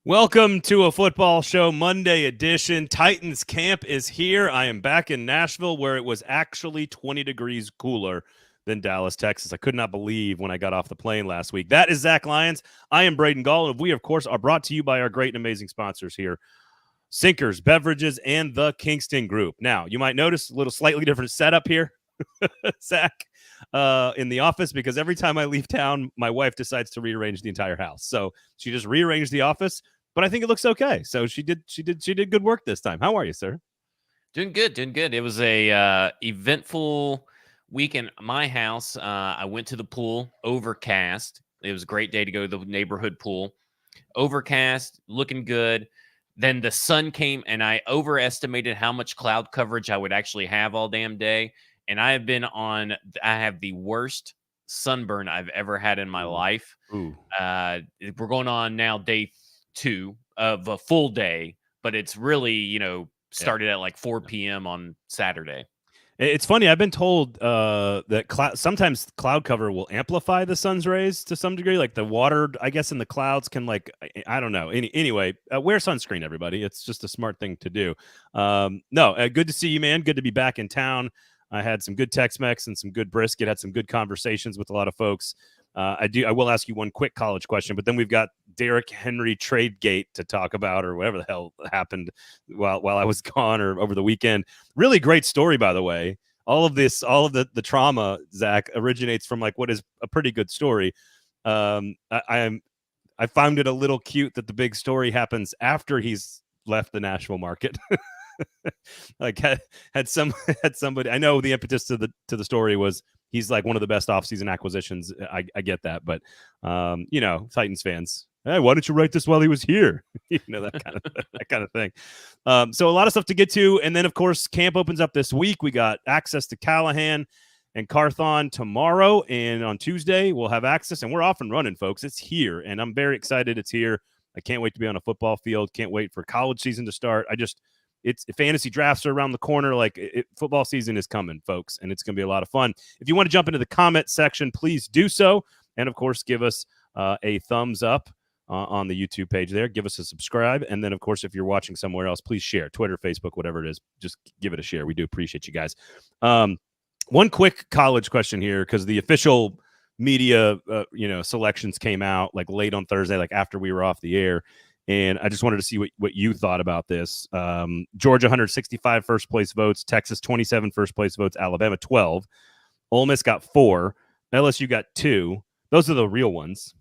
Welcome to a football show Monday edition. Titans camp is here. I am back in Nashville where it was actually 20 degrees cooler than Dallas, Texas. I could not believe when I got off the plane last week. That is Zach Lyons. I am Braden Gall, and we, of course, are brought to you by our great and amazing sponsors here, Sinkers, Beverages, and the Kingston Group. Now, you might notice a little slightly different setup here, Zach, in the office, because every time I leave town, my wife decides to rearrange the entire house. So she just rearranged the office, but I think it looks okay. So she did good work this time. How are you, sir? Doing good. It was a eventful week in my house. I went to the pool, overcast. It was a great day to go to the neighborhood pool. Overcast, looking good. Then the sun came, and I overestimated how much cloud coverage I would actually have all damn day. And I have the worst sunburn I've ever had in my life. Ooh. We're going on now day 2 of a full day, but it's really, started at like 4 p.m. on Saturday. It's funny. I've been told that sometimes cloud cover will amplify the sun's rays to some degree. Like the water, I guess, in the clouds can I don't know. Anyway, wear sunscreen, everybody. It's just a smart thing to do. Good to see you, man. Good to be back in town. I had some good Tex-Mex and some good brisket. Had some good conversations with a lot of folks. I will ask you one quick college question, but then we've got Derrick Henry trade gate to talk about, or whatever the hell happened while I was gone or over the weekend. Really great story, by the way. All of the trauma, Zach, originates from like what is a pretty good story. I found it a little cute that the big story happens after he's left the Nashville market. Like had somebody. I know the impetus to the story was he's like one of the best offseason acquisitions. I get that, but Titans fans, hey, why don't you write this while he was here? That kind of thing. So a lot of stuff to get to, and then of course camp opens up this week. We got access to Callahan and Carthon tomorrow, and on Tuesday we'll have access, and we're off and running, folks. It's here, and I'm very excited. It's here. I can't wait to be on a football field. Can't wait for college season to start. It's fantasy drafts are around the corner. Football season is coming, folks, and it's going to be a lot of fun. If you want to jump into the comment section, please do so. And of course, give us a thumbs up on the YouTube page there. Give us a subscribe. And then, of course, if you're watching somewhere else, please share Twitter, Facebook, whatever it is. Just give it a share. We do appreciate you guys. One quick college question here, because the official media, selections came out like late on Thursday, like after we were off the air. And I just wanted to see what you thought about this. Georgia, 165 first place votes. Texas, 27 first place votes. Alabama, 12. Ole Miss got 4. LSU got 2. Those are the real ones.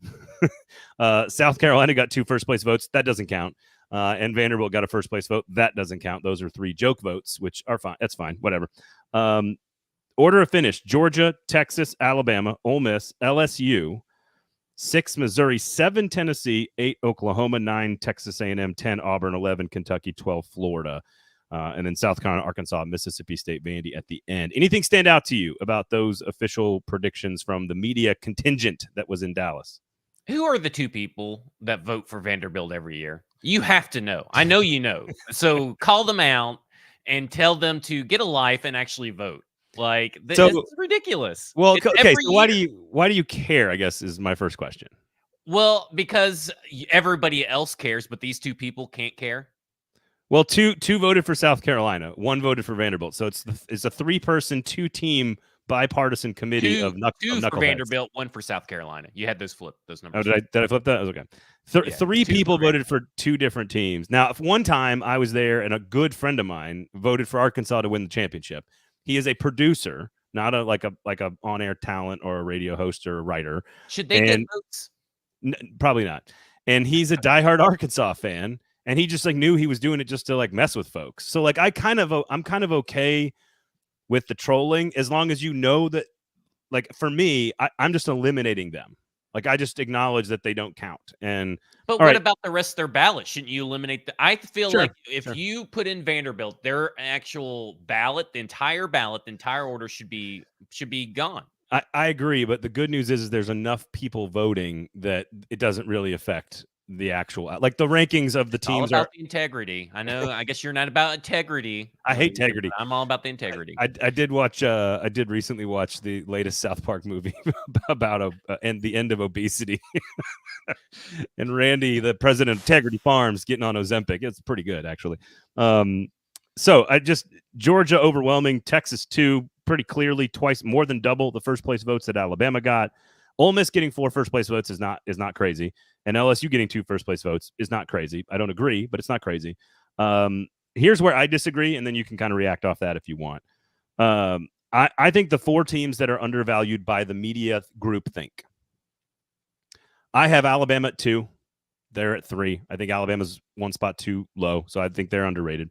South Carolina got 2 first place votes. That doesn't count. And Vanderbilt got a first place vote. That doesn't count. Those are 3 joke votes, which are fine. That's fine. Whatever. Order of finish: Georgia, Texas, Alabama, Ole Miss, LSU, 6 Missouri, 7 Tennessee, 8 Oklahoma, 9 Texas A&M, 10 Auburn, 11 Kentucky, 12 Florida, and then South Carolina, Arkansas, Mississippi State, Vandy at the end. Anything stand out to you about those official predictions from the media contingent that was in Dallas? Who are the 2 people that vote for Vanderbilt every year? You have to know. I know you know. So call them out and tell them to get a life and actually vote. This is ridiculous. Well, okay. So why do you care, I guess, is my first question. Well, because everybody else cares, but these 2 people can't care. Well, two voted for South Carolina. 1 voted for Vanderbilt. So it's a 3-person, 2-team bipartisan committee of knuckleheads. For Vanderbilt, 1 for South Carolina. You had those numbers. Oh, did I flip that? Okay. 3 people voted for 2 different teams. Now, if one time I was there and a good friend of mine voted for Arkansas to win the championship. He is a producer, not a on-air talent or a radio host or a writer. Should they get votes? Probably not. And he's a diehard Arkansas fan, and he just knew he was doing it just to mess with folks. So I'm kind of okay with the trolling as long as you know that. For me, I'm just eliminating them. I just acknowledge that they don't count. But what about the rest of their ballot? Shouldn't you eliminate I feel like if you put in Vanderbilt, their actual ballot, the entire order should be gone. I agree, but the good news is there's enough people voting that it doesn't really affect the actual like the rankings of the It's all teams about are. the integrity. I know. I guess you're not about integrity. I hate but integrity. I'm all about the integrity. I did watch. I did recently watch the latest South Park movie about and the end of obesity. And Randy, the president of Integrity Farms, getting on Ozempic. It's pretty good, actually. So Georgia overwhelming, Texas 2, pretty clearly, twice more than double the first place votes that Alabama got. Ole Miss getting 4 first place votes is not crazy, and LSU getting 2 first place votes is not crazy. I don't agree, but it's not crazy. Here's where I disagree, and then you can kind of react off that if you want. I think the 4 teams that are undervalued by the media group think. I have Alabama at 2. They're at 3. I think Alabama's 1 spot too low, so I think they're underrated.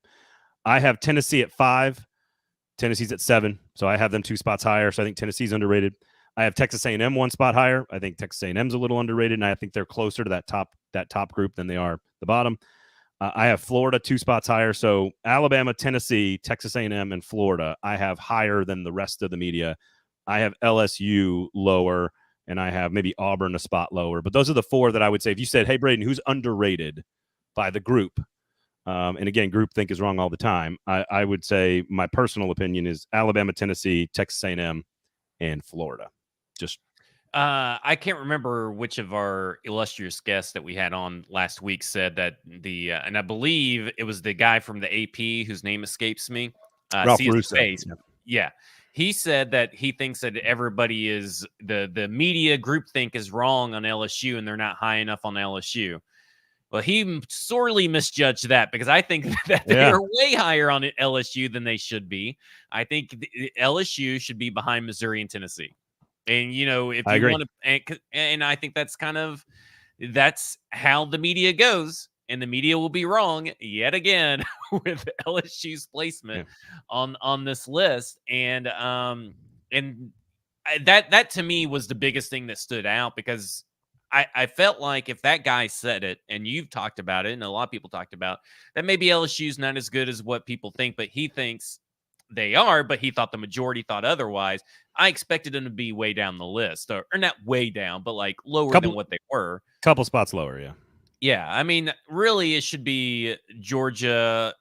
I have Tennessee at 5. Tennessee's at 7, so I have them 2 spots higher. So I think Tennessee's underrated. I have Texas A&M 1 spot higher. I think Texas A&M's a little underrated, and I think they're closer to that top group than they are the bottom. I have Florida 2 spots higher. So Alabama, Tennessee, Texas A&M, and Florida I have higher than the rest of the media. I have LSU lower, and I have maybe Auburn a spot lower. But those are the 4 that I would say, if you said, hey, Braden, who's underrated by the group? And again, groupthink is wrong all the time. I would say my personal opinion is Alabama, Tennessee, Texas A&M, and Florida. Just I can't remember which of our illustrious guests that we had on last week said that and I believe it was the guy from the AP whose name escapes me. Ralph Sees Russo. face. Yeah. He said that he thinks that everybody is the media groupthink is wrong on LSU and they're not high enough on LSU. Well, he sorely misjudged that because I think that they are way higher on LSU than they should be. I think LSU should be behind Missouri and Tennessee. And, if you want to, and I think that's how the media goes, and the media will be wrong yet again with LSU's placement on this list. And that to me was the biggest thing that stood out because I felt like if that guy said it, and you've talked about it, and a lot of people talked about that, maybe LSU's not as good as what people think, but he thinks they are, but he thought the majority thought otherwise. I expected them to be way down the list, or not way down, but like lower than what they were. Couple spots lower, yeah. Yeah, I mean, really, it should be Georgia,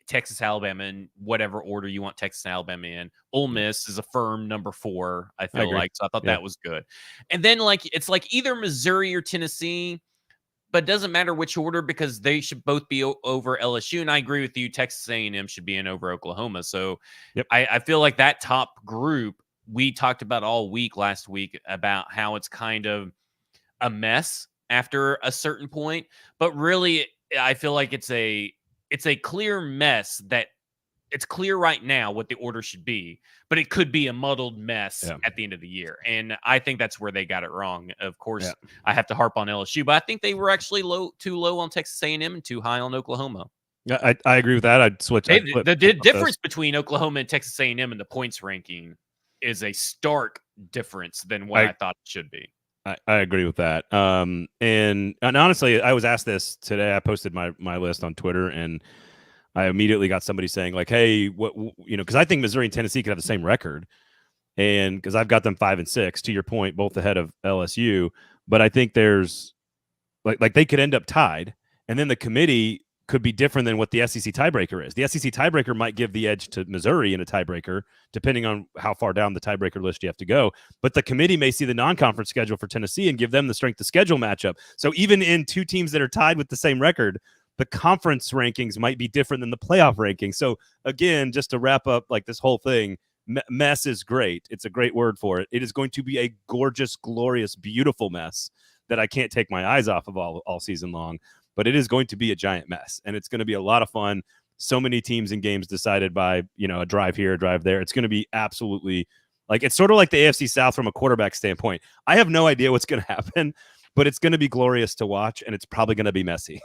Texas, Alabama, in whatever order you want Texas and Alabama in. Ole Miss is a firm number 4, I feel like. So I thought that was good. And then, it's like either Missouri or Tennessee, but it doesn't matter which order because they should both be over LSU. And I agree with you. Texas A&M should be in over Oklahoma. So I feel like that top group, we talked about all week last week about how it's kind of a mess after a certain point. But really, I feel like it's a clear mess that it's clear right now what the order should be, but it could be a muddled mess at the end of the year. And I think that's where they got it wrong. Of course, I have to harp on LSU, but I think they were actually too low on Texas A&M and too high on Oklahoma. Yeah, I agree with that. I'd switch. The difference between Oklahoma and Texas A&M in the points ranking is a stark difference than what I thought it should be. I agree with that. And honestly, I was asked this today. I posted my list on Twitter, and I immediately got somebody saying like, "Hey, what because I think Missouri and Tennessee could have the same record, and because I've got them 5 and 6. To your point, both ahead of LSU, but I think there's like they could end up tied, and then the committee could be different than what the SEC tiebreaker is. The SEC tiebreaker might give the edge to Missouri in a tiebreaker, depending on how far down the tiebreaker list you have to go. But the committee may see the non-conference schedule for Tennessee and give them the strength of schedule matchup. So even in 2 teams that are tied with the same record, the conference rankings might be different than the playoff rankings. So again, just to wrap up like this whole thing, mess is great. It's a great word for it. It is going to be a gorgeous, glorious, beautiful mess that I can't take my eyes off of all season long. But it is going to be a giant mess, and it's going to be a lot of fun. So many teams and games decided by, a drive here, a drive there. It's going to be absolutely it's sort of like the AFC South from a quarterback standpoint. I have no idea what's going to happen, but it's going to be glorious to watch, and it's probably going to be messy.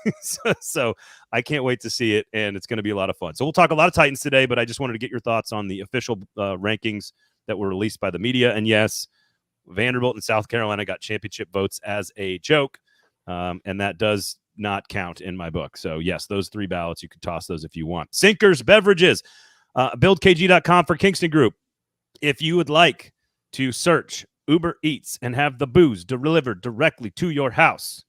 So I can't wait to see it, and it's going to be a lot of fun. So we'll talk a lot of Titans today, but I just wanted to get your thoughts on the official rankings that were released by the media. And yes, Vanderbilt and South Carolina got championship votes as a joke, and that does not count in my book. So yes, those 3 ballots, you could toss those if you want. Sinkers Beverages, buildkg.com for Kingston Group. If you would like to search Uber Eats and have the booze delivered directly to your house,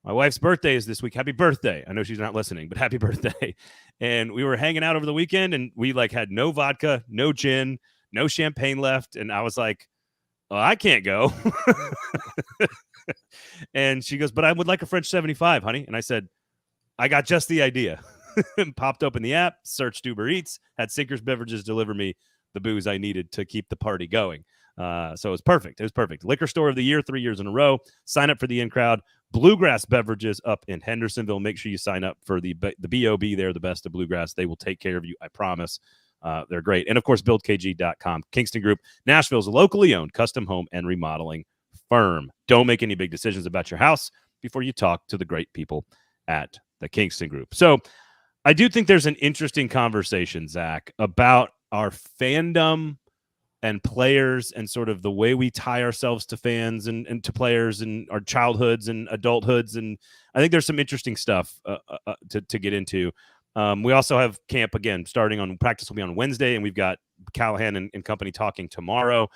My wife's birthday is this week. Happy birthday. I know she's not listening, but happy birthday. And we were hanging out over the weekend, and we like had no vodka, no gin, no champagne left. And I was like, well, I can't go. And she goes, but I would like a French 75, honey. And I said, I got just the idea. Popped open the app, searched Uber Eats, had Sinkers Beverages deliver me the booze I needed to keep the party going. So it was perfect. It was perfect. Liquor Store of the Year 3 years in a row. Sign up for the in-crowd. Bluegrass Beverages up in Hendersonville. Make sure you sign up for the B.O.B. They're the best of Bluegrass. They will take care of you, I promise. They're great. And, of course, BuildKG.com. Kingston Group, Nashville's locally owned custom home and remodeling firm. Don't make any big decisions about your house before you talk to the great people at the Kingston Group. So I do think there's an interesting conversation, Zach, about our fandom and players and sort of the way we tie ourselves to fans and to players and our childhoods and adulthoods. And I think there's some interesting stuff to get into. We also have camp again, starting on practice will be on Wednesday, and we've got Callahan and company talking tomorrow.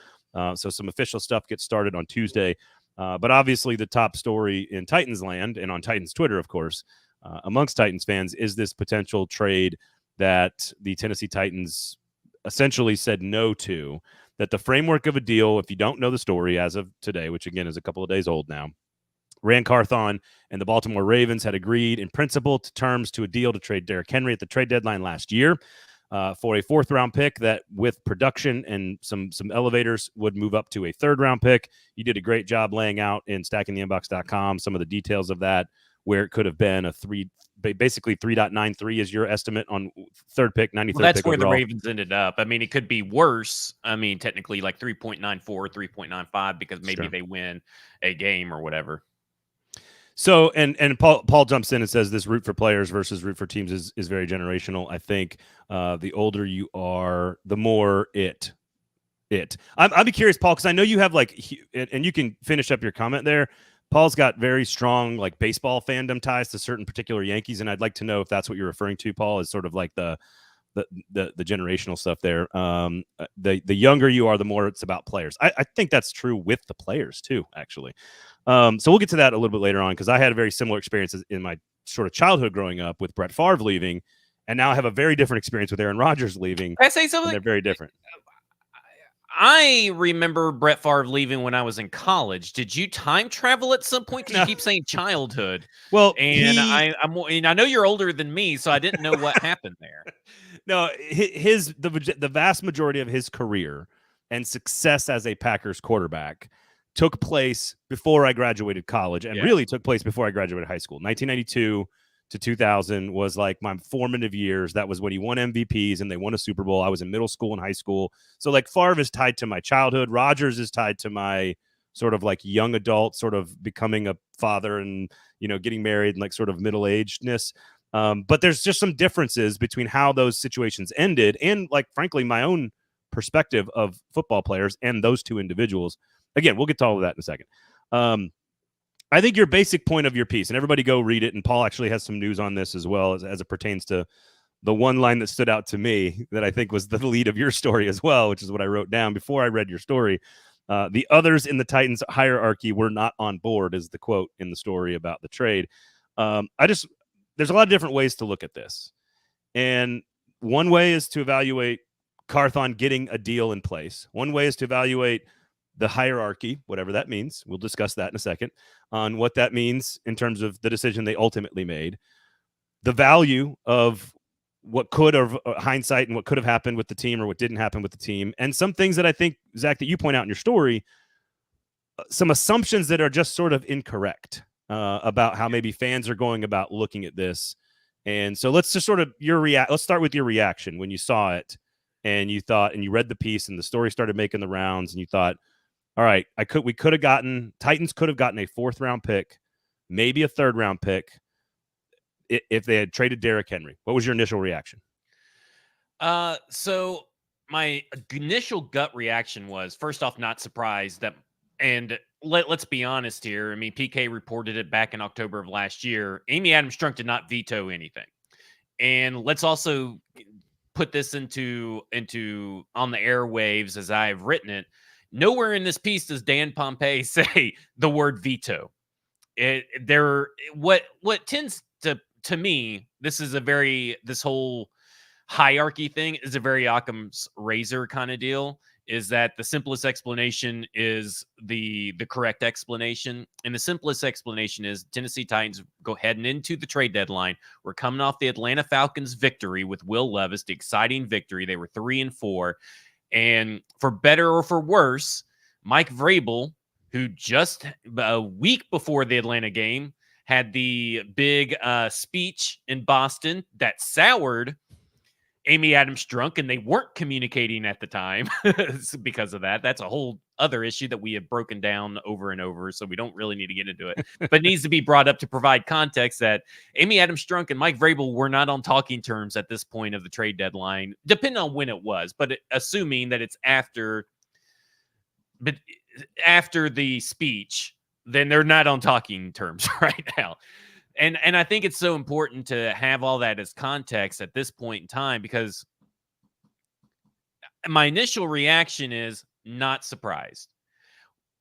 So some official stuff gets started on Tuesday. But obviously the top story in Titans land and on Titans Twitter, of course, amongst Titans fans is this potential trade that the Tennessee Titans essentially said no to, that the framework of a deal, if you don't know the story as of today, which again is a couple of days old now, Rand Carthon and the Baltimore Ravens had agreed in principle to terms to a deal to trade Derrick Henry at the trade deadline last year for a 4th-round pick that with production and some elevators would move up to a 3rd-round pick. You did a great job laying out in stackingtheinbox.com some of the details of that, where it could have been basically 3.93 is your estimate on 3rd pick, 93rd well, that's pick where overall. the Ravens ended up. I mean, it could be worse. I mean, technically like 3.94, 3.95 because maybe they win a game or whatever. So, and Paul jumps in and says this root for players versus root for teams is very generational. I think the older you are, the more it. I'd be curious, Paul, because I know you have and you can finish up your comment there. Paul's got very strong baseball fandom ties to certain particular Yankees, and I'd like to know if that's what you're referring to, Paul, is sort of like the generational stuff there. The younger you are, the more it's about players. I think that's true with the players too, actually. So we'll get to that a little bit later on, because I had a very similar experience in my sort of childhood growing up with Brett Favre leaving, and now I have a very different experience with Aaron Rodgers leaving. Can I say something? They're very different. I remember Brett Favre leaving when I was in college. Did you time travel at some point? Because you keep saying childhood. Well, and I know you're older than me, so I didn't know what happened there. No, the vast majority of his career and success as a Packers quarterback took place before I graduated college, and really took place before I graduated high school. 1992 to 2000 was like my formative years. That was when he won MVPs and they won a Super Bowl. I was in middle school and high school. So Favre is tied to my childhood. Rodgers is tied to my sort of young adult, sort of becoming a father and, getting married and sort of middle-agedness. But there's just some differences between how those situations ended and frankly, my own perspective of football players and those two individuals. Again, we'll get to all of that in a second. I think your basic point of your piece, and everybody go read it, and Paul actually has some news on this as well as it pertains to the one line that stood out to me that I think was the lead of your story as well, which is what I wrote down before I read your story. The others in the Titans hierarchy were not on board, is the quote in the story about the trade. There's a lot of different ways to look at this. And one way is to evaluate Carthon getting a deal in place. One way is to evaluate the hierarchy, whatever that means. We'll discuss that in a second on what that means in terms of the decision they ultimately made. The value of what could have hindsight and what could have happened with the team or what didn't happen with the team. And some things that I think, Zach, that you point out in your story, some assumptions that are just sort of incorrect about how maybe fans are going about looking at this. And so let's just sort of let's start with your reaction when you saw it and you thought, and you read the piece and the story started making the rounds and you thought, all right, Titans could have gotten a 4th-round pick, maybe a 3rd-round pick if they had traded Derrick Henry. What was your initial reaction? So my initial gut reaction was, first off, not surprised that, and let's be honest here. I mean, PK reported it back in October of last year. Amy Adams-Strunk did not veto anything. And let's also put this into on the airwaves as I've written it. Nowhere in this piece does Dan Pompei say the word veto. What tends to me, this whole hierarchy thing is a very Occam's razor kind of deal. Is that the simplest explanation is the correct explanation? And the simplest explanation is Tennessee Titans go heading into the trade deadline. We're coming off the Atlanta Falcons victory with Will Levis, the exciting victory. They were 3-4. And for better or for worse, Mike Vrabel, who just a week before the Atlanta game had the big speech in Boston that soured Amy Adams drunk, and they weren't communicating at the time because of that. That's a whole other issue that we have broken down over and over, so we don't really need to get into it. But it needs to be brought up to provide context that Amy Adams drunk and Mike Vrabel were not on talking terms at this point of the trade deadline, depending on when it was, but assuming that it's after the speech, then they're not on talking terms right now. And I think it's so important to have all that as context at this point in time, because my initial reaction is not surprised.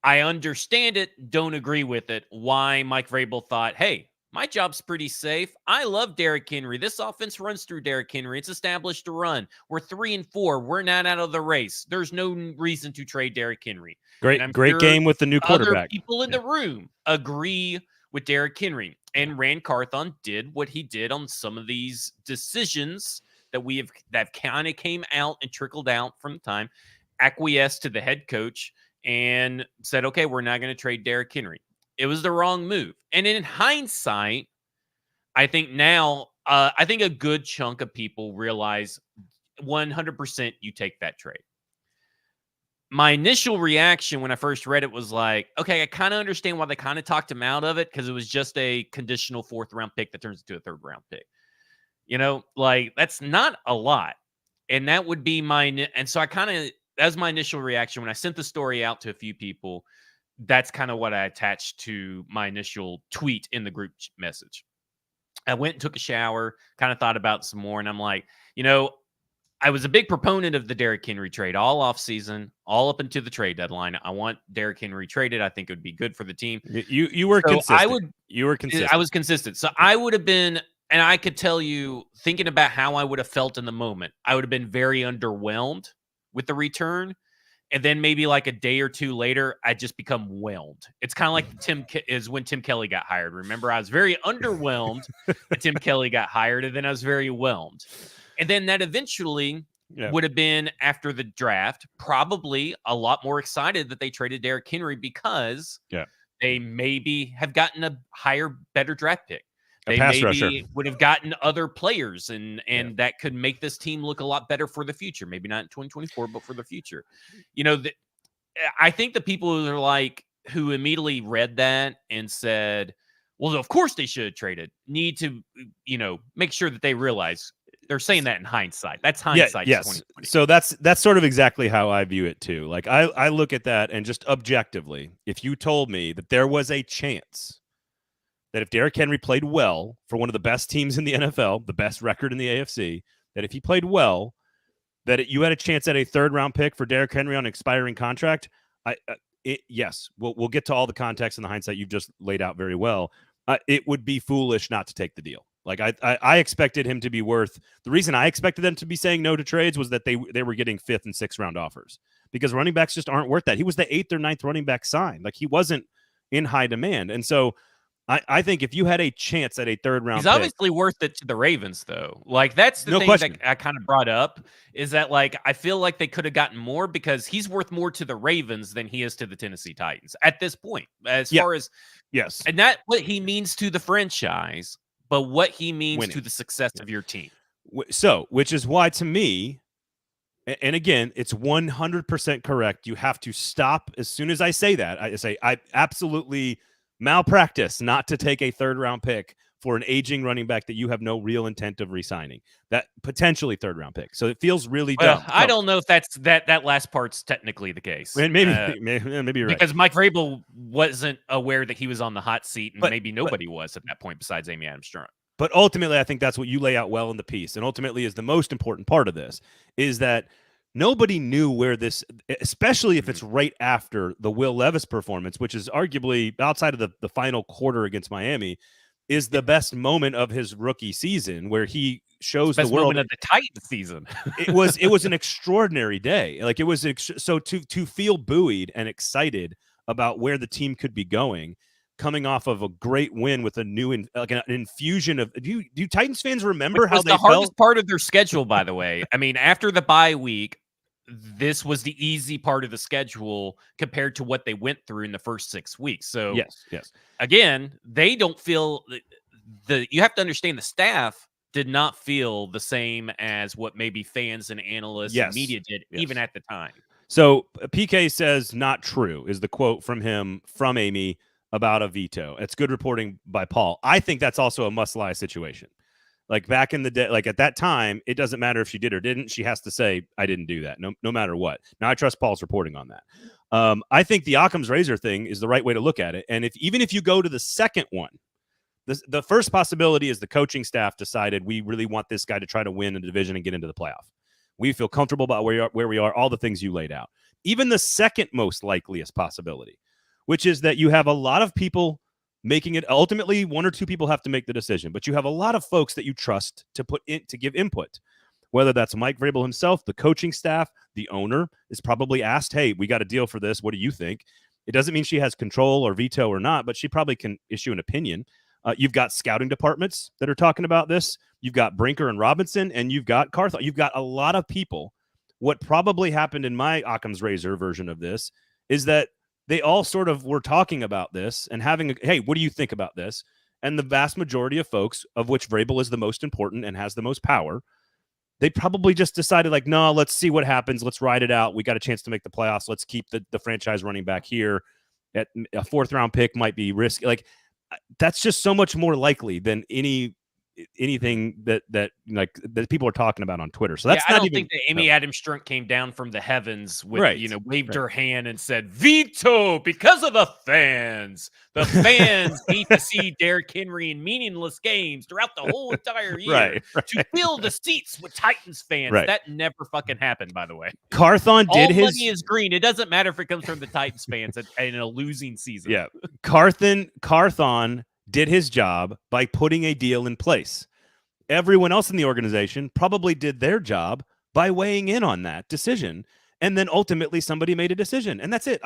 I understand it, don't agree with it. Why Mike Vrabel thought, hey, my job's pretty safe. I love Derrick Henry. This offense runs through Derrick Henry. It's established to run. We're 3-4. We're not out of the race. There's no reason to trade Derrick Henry. Great game with the new quarterback. Other people in the room agree with Derrick Henry. And Rand Carthon did what he did on some of these decisions that kind of came out and trickled out from time, acquiesced to the head coach and said, okay, we're not going to trade Derrick Henry. It was the wrong move. And in hindsight, I think now, I think a good chunk of people realize 100% you take that trade. My initial reaction when I first read it was like, okay, I kind of understand why they kind of talked him out of it, because it was just a conditional 4th-round pick that turns into a 3rd-round pick. Like, that's not a lot. And that would be and so that was my initial reaction when I sent the story out to a few people. That's kind of what I attached to my initial tweet in the group message. I went and took a shower, kind of thought about some more, and I'm like, I was a big proponent of the Derrick Henry trade all offseason, all up into the trade deadline. I want Derrick Henry traded. I think it would be good for the team. You were consistent. You were consistent. I was consistent. So I would have been, and I could tell you, thinking about how I would have felt in the moment, I would have been very underwhelmed with the return. And then maybe like a day or two later, I just become whelmed. It's kind of like when Tim Kelly got hired. Remember, I was very underwhelmed that Tim Kelly got hired, and then I was very whelmed. And then that eventually would have been after the draft, probably a lot more excited that they traded Derrick Henry, because they maybe have gotten a higher, better draft pick. They maybe would have gotten other players, and that could make this team look a lot better for the future. Maybe not in 2024, but for the future. I think the people who immediately read that and said, well, of course they should have traded, need to, make sure that they realize they're saying that in hindsight. That's hindsight. Yes. So that's sort of exactly how I view it too. Like I look at that, and just objectively, if you told me that there was a chance that if Derrick Henry played well for one of the best teams in the NFL, the best record in the AFC, that if he played well, that you had a chance at a 3rd-round pick for Derrick Henry on an expiring contract, yes, we'll get to all the context and the hindsight you've just laid out very well. It would be foolish not to take the deal. Like I expected him to be worth. The reason I expected them to be saying no to trades was that they were getting 5th and 6th round offers, because running backs just aren't worth that. He was the 8th or 9th running back signed. Like, he wasn't in high demand, and so I think if you had a chance at a 3rd-round, he's obviously worth it to the Ravens, though. Like, that's the thing that I kind of brought up, is that, like, I feel like they could have gotten more, because he's worth more to the Ravens than he is to the Tennessee Titans at this point, as far as and not what he means to the franchise, but what he means to the success of your team. So, which is why, to me, and again, it's 100% correct. You have to stop as soon as I say that. I say I absolutely malpractice not to take a 3rd-round pick for an aging running back that you have no real intent of re-signing. That potentially 3rd-round pick. So it feels really dumb. I don't know if that last part's technically the case. And maybe you're right. Because Mike Vrabel wasn't aware that he was on the hot seat, and maybe nobody was at that point besides Amy Adams Strunk. But ultimately, I think that's what you lay out well in the piece, and ultimately is the most important part of this, is that nobody knew where this, especially if it's right after the Will Levis performance, which is arguably outside of the final quarter against Miami, is the best moment of his rookie season, where he shows the world moment of the Titans season. it was an extraordinary day. Like, it was so to feel buoyed and excited about where the team could be going, coming off of a great win with a new an infusion of do Titans fans remember Which how was they the hardest felt? part of their schedule, by the way. I mean, after the bye week, this was the easy part of the schedule compared to what they went through in the first 6 weeks. So Yes. again, they don't feel you have to understand the staff did not feel the same as what maybe fans and analysts and media did even at the time. So PK says not true is the quote from him from Amy about a veto. It's good reporting by Paul. I think that's also a must lie situation. Like, back in the day, like at that time, it doesn't matter if she did or didn't. She has to say, I didn't do that, no matter what. Now, I trust Paul's reporting on that. I think the Occam's razor thing is the right way to look at it. And even if you go to the second one, the first possibility is the coaching staff decided we really want this guy to try to win a division and get into the playoff. We feel comfortable about where we are, all the things you laid out. Even the second most likeliest possibility, which is that you have a lot of people making it. Ultimately, one or two people have to make the decision, but you have a lot of folks that you trust to put in to give input. Whether that's Mike Vrabel himself, the coaching staff, the owner is probably asked, hey, we got a deal for this. What do you think? It doesn't mean she has control or veto or not, but she probably can issue an opinion. You've got scouting departments that are talking about this. You've got Brinker and Robinson, and you've got Carthon. You've got a lot of people. What probably happened in my Occam's razor version of this is that they all sort of were talking about this and having hey, what do you think about this? And the vast majority of folks, of which Vrabel is the most important and has the most power, they probably just decided, like, no, let's see what happens. Let's ride it out. We got a chance to make the playoffs. Let's keep the franchise running back here. At a 4th round pick might be risky. Like, that's just so much more likely than anything that people are talking about on Twitter. So that's I don't think that Amy Adams Strunk came down from the heavens with waved her hand and said veto because of the fans. The fans need to see Derrick Henry in meaningless games throughout the whole entire year to fill the seats with Titans fans. That never fucking happened, by the way. Carthon did all money is green. It doesn't matter if it comes from the Titans fans in a losing season. Yeah, Carthon did his job by putting a deal in place. Everyone else in the organization probably did their job by weighing in on that decision. And then ultimately somebody made a decision, and that's it.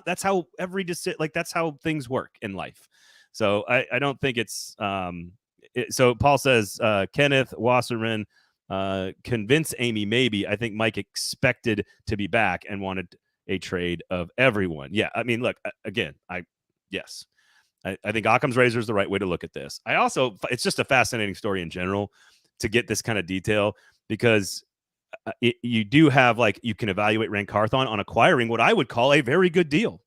That's how every decision, like, that's how things work in life. So I don't think it's, so Paul says, Kenneth Wasserman, convince Amy, maybe. I think Mike expected to be back and wanted a trade of everyone. Yeah. I mean, look, again, yes. I think Occam's razor is the right way to look at this. It's just a fascinating story in general to get this kind of detail, because you do have, like, you can evaluate Rand Carthon on acquiring what I would call a very good deal.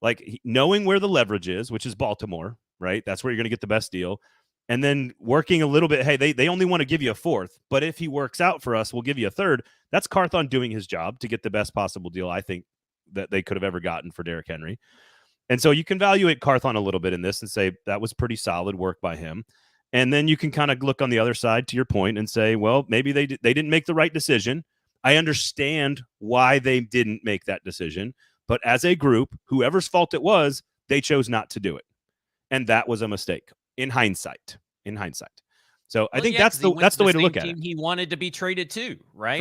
Like, knowing where the leverage is, which is Baltimore, right? That's where you're going to get the best deal. And then working a little bit, hey, they only want to give you a 4th, but if he works out for us, we'll give you a 3rd. That's Carthon doing his job to get the best possible deal, I think, that they could have ever gotten for Derrick Henry. And so you can evaluate Carthon a little bit in this and say that was pretty solid work by him. And then you can kind of look on the other side, to your point, and say, well, maybe they didn't make the right decision. I understand why they didn't make that decision. But as a group, whoever's fault it was, they chose not to do it. And that was a mistake in hindsight. So I think that's the way to look at it. He wanted to be traded too, right?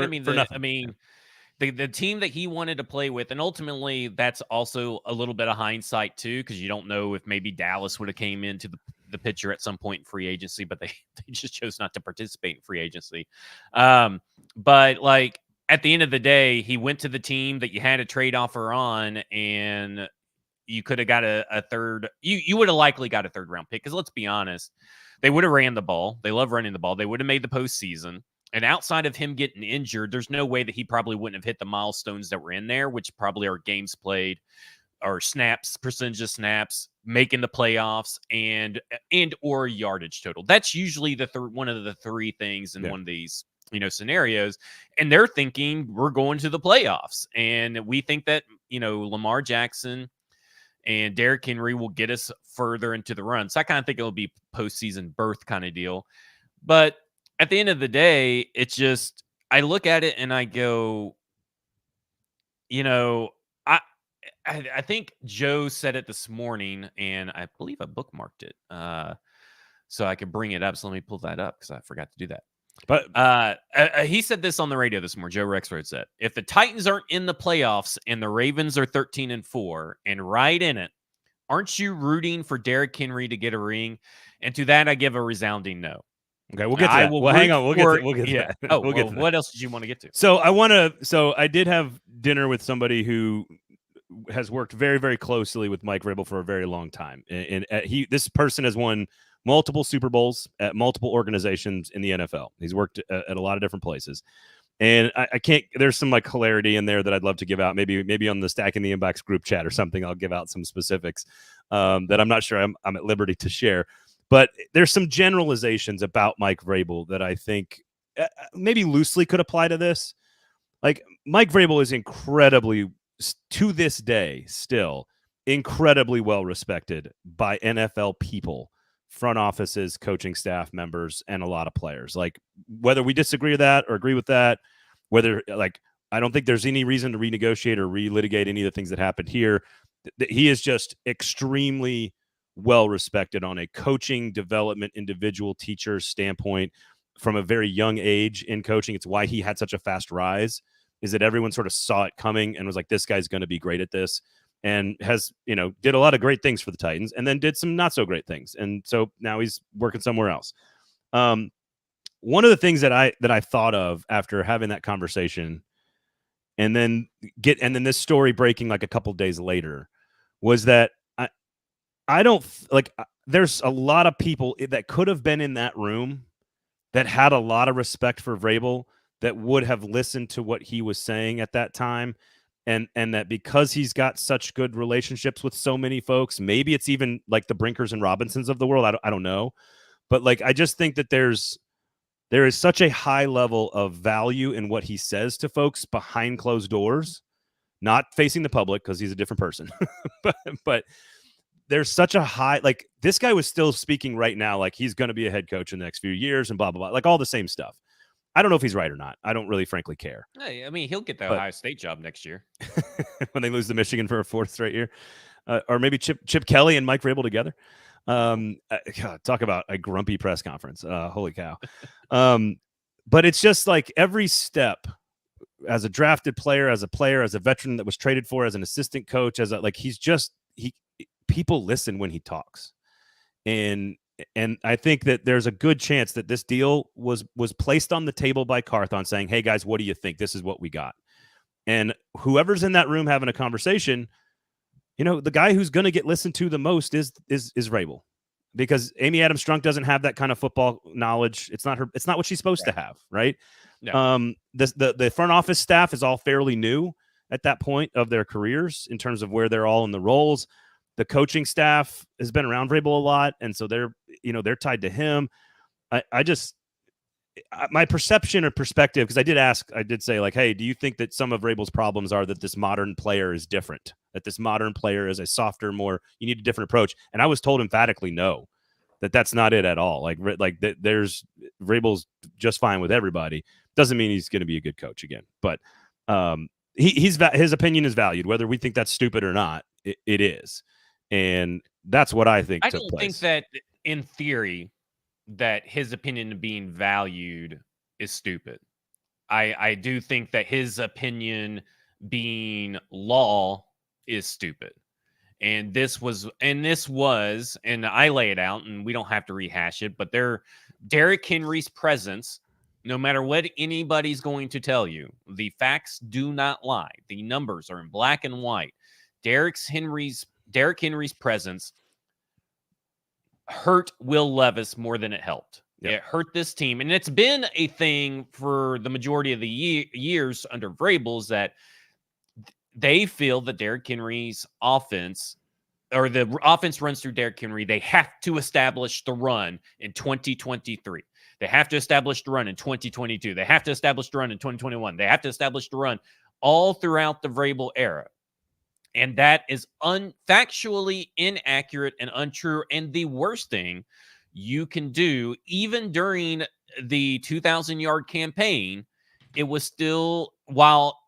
The team that he wanted to play with, and ultimately that's also a little bit of hindsight too, because you don't know if maybe Dallas would have came into the picture at some point in free agency, but they just chose not to participate in free agency. But like, at the end of the day, he went to the team that you had a trade offer on, and you could have got a third. You would have likely got a 3rd round pick, because let's be honest, they would have ran the ball. They love running the ball. They would have made the postseason. And outside of him getting injured, there's no way that he probably wouldn't have hit the milestones that were in there, which probably are games played or snaps, percentage of snaps, making the playoffs, and or yardage total. That's usually one of the 3 things in one of these scenarios. And they're thinking, we're going to the playoffs, and we think that Lamar Jackson and Derrick Henry will get us further into the run. So I kind of think it'll be postseason berth kind of deal. But at the end of the day, it's just, I look at it and I go, you know, I I think Joe said it this morning, and I believe I bookmarked it, so I could bring it up. So let me pull that up because I forgot to do that. But He said this on the radio this morning. Joe Rexford said, "If the Titans aren't in the playoffs and the Ravens are 13-4 and right in it, aren't you rooting for Derrick Henry to get a ring?" And to that, I give a resounding no. okay, we'll get to I that. will Well, hang root on, for we'll get to yeah. that. Oh, We'll get well, to that. what else did you want to get to? So I did have dinner with somebody who has worked very, very closely with Mike Vrabel for a very long time, and this person has won multiple Super Bowls at multiple organizations in the NFL. He's worked at a lot of different places, and I can't. There's some like hilarity in there that I'd love to give out. Maybe on the Stack in the Inbox group chat or something. I'll give out some specifics that I'm not sure I'm at liberty to share. But there's some generalizations about Mike Vrabel that I think maybe loosely could apply to this. Like Mike Vrabel is incredibly, to this day, still incredibly well respected by NFL people, front offices, coaching staff members, and a lot of players. Like whether we disagree with that or agree with that, whether like I don't think there's any reason to renegotiate or relitigate any of the things that happened here. He is just extremely well respected on a coaching development individual teacher standpoint from a very young age in coaching. It's why he had such a fast rise, is that everyone sort of saw it coming and was like, this guy's going to be great at this, and has, did a lot of great things for the Titans and then did some not so great things. And so now he's working somewhere else. One of the things that I thought of after having that conversation and then this story breaking like a couple days later was that I don't like, there's a lot of people that could have been in that room that had a lot of respect for Vrabel, that would have listened to what he was saying at that time. And that because he's got such good relationships with so many folks, maybe it's even like the Brinkers and Robinsons of the world. I don't know. But like, I just think that there is such a high level of value in what he says to folks behind closed doors, not facing the public because he's a different person. but there's such a high, like this guy was still speaking right now, like he's going to be a head coach in the next few years and blah, blah, blah, like all the same stuff. I don't know if he's right or not. I don't really frankly care. Hey, I mean, he'll get the Ohio State job next year. When they lose to Michigan for a fourth straight year. Or maybe Chip Kelly and Mike Vrabel together. God, talk about a grumpy press conference. Holy cow. But it's just like every step as a drafted player, as a veteran that was traded for, as an assistant coach, people listen when he talks. And I think that there's a good chance that this deal was placed on the table by Carthon saying, hey guys, what do you think? This is what we got. And whoever's in that room having a conversation, the guy who's going to get listened to the most is Vrabel, because Amy Adams Strunk doesn't have that kind of football knowledge. It's not what she's supposed to have. Right. No. The front office staff is all fairly new at that point of their careers in terms of where they're all in the roles. The coaching staff has been around Vrabel a lot, and so they're tied to him. My perception or perspective, because I did say like, hey, do you think that some of Vrabel's problems are that this modern player is different, that this modern player is a softer, you need a different approach? And I was told emphatically no, that's not it at all. Like there's Vrabel's just fine with everybody. Doesn't mean he's going to be a good coach again, but his opinion is valued, whether we think that's stupid or not. It is. And that's what I think took place. I don't think that in theory that his opinion being valued is stupid. I do think that his opinion being law is stupid. And this was, and I lay it out and we don't have to rehash it, but Derrick Henry's presence, no matter what anybody's going to tell you, the facts do not lie. The numbers are in black and white. Derrick Henry's presence hurt Will Levis more than it helped. Yep. It hurt this team. And it's been a thing for the majority of the years under Vrabel's that they feel that Derrick Henry's offense, or the offense runs through Derrick Henry, they have to establish the run in 2023. They have to establish the run in 2022. They have to establish the run in 2021. They have to establish the run all throughout the Vrabel era. And that is factually inaccurate and untrue. And the worst thing you can do, even during the 2,000-yard campaign, it was still, while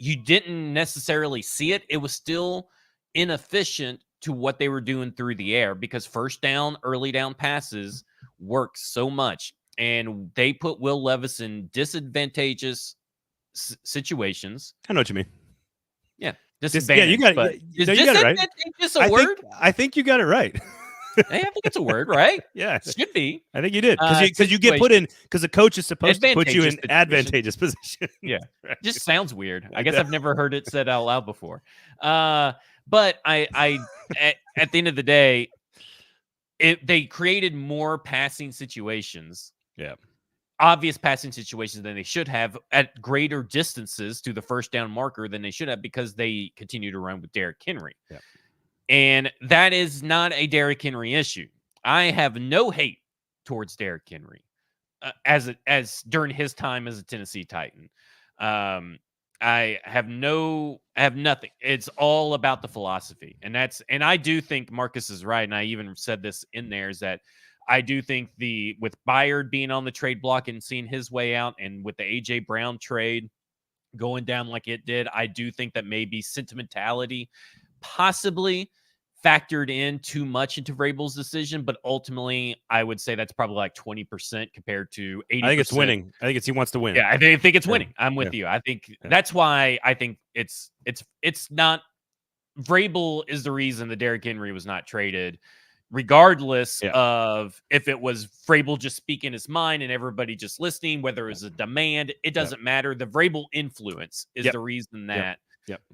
you didn't necessarily see it. It was still inefficient to what they were doing through the air because first down, early down passes work so much. And they put Will Levis in disadvantageous situations. I know what you mean. Yeah. Yeah, you got but it. is No, you got it right. disadvantageous a word? I think you got it right. Hey, I think it's a word, right? Yeah, Should be. I think you did because you get put in because the coach is supposed to put you in advantageous position. Yeah, Right. just sounds weird. I guess I've never heard it said out loud before. But I at the end of the day, they created more passing situations. Yeah. Obvious passing situations than they should have at greater distances to the first down marker than they should have because they continue to run with Derrick Henry. Yeah. And that is not a Derrick Henry issue. I have no hate towards Derrick Henry as during his time as a Tennessee Titan. I have nothing. It's all about the philosophy. And I do think Marcus is right. And I even said this in there is that I do think with Byard being on the trade block and seeing his way out, and with the AJ Brown trade going down like it did, I do think that maybe sentimentality possibly factored in too much into Vrabel's decision, but ultimately I would say that's probably like 20% compared to 80%. I think it's winning. I think he wants to win. Yeah, I think it's winning. I'm with you. I think that's why I think it's not. Vrabel is the reason that Derrick Henry was not traded, regardless of if it was Vrabel just speaking his mind and everybody just listening, whether it was a demand, it doesn't matter. The Vrabel influence is the reason that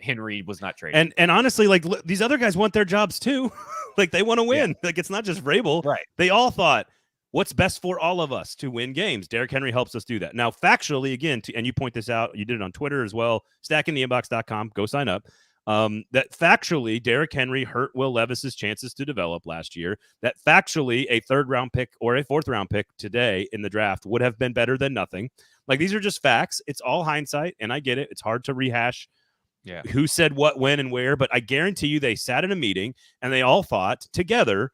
Henry was not traded. And honestly, like these other guys want their jobs too. Like they want to win. Like it's not just Vrabel. Right. They all thought, what's best for all of us to win games? Derrick Henry helps us do that. Now, factually, again, and you point this out, you did it on Twitter as well, stackingtheinbox.com, go sign up. That factually, Derrick Henry hurt Will Levis's chances to develop last year. That factually, a third-round pick or a fourth-round pick today in the draft would have been better than nothing. Like, these are just facts. It's all hindsight, and I get it. It's hard to rehash who said what, when, and where, but I guarantee you they sat in a meeting, and they all thought together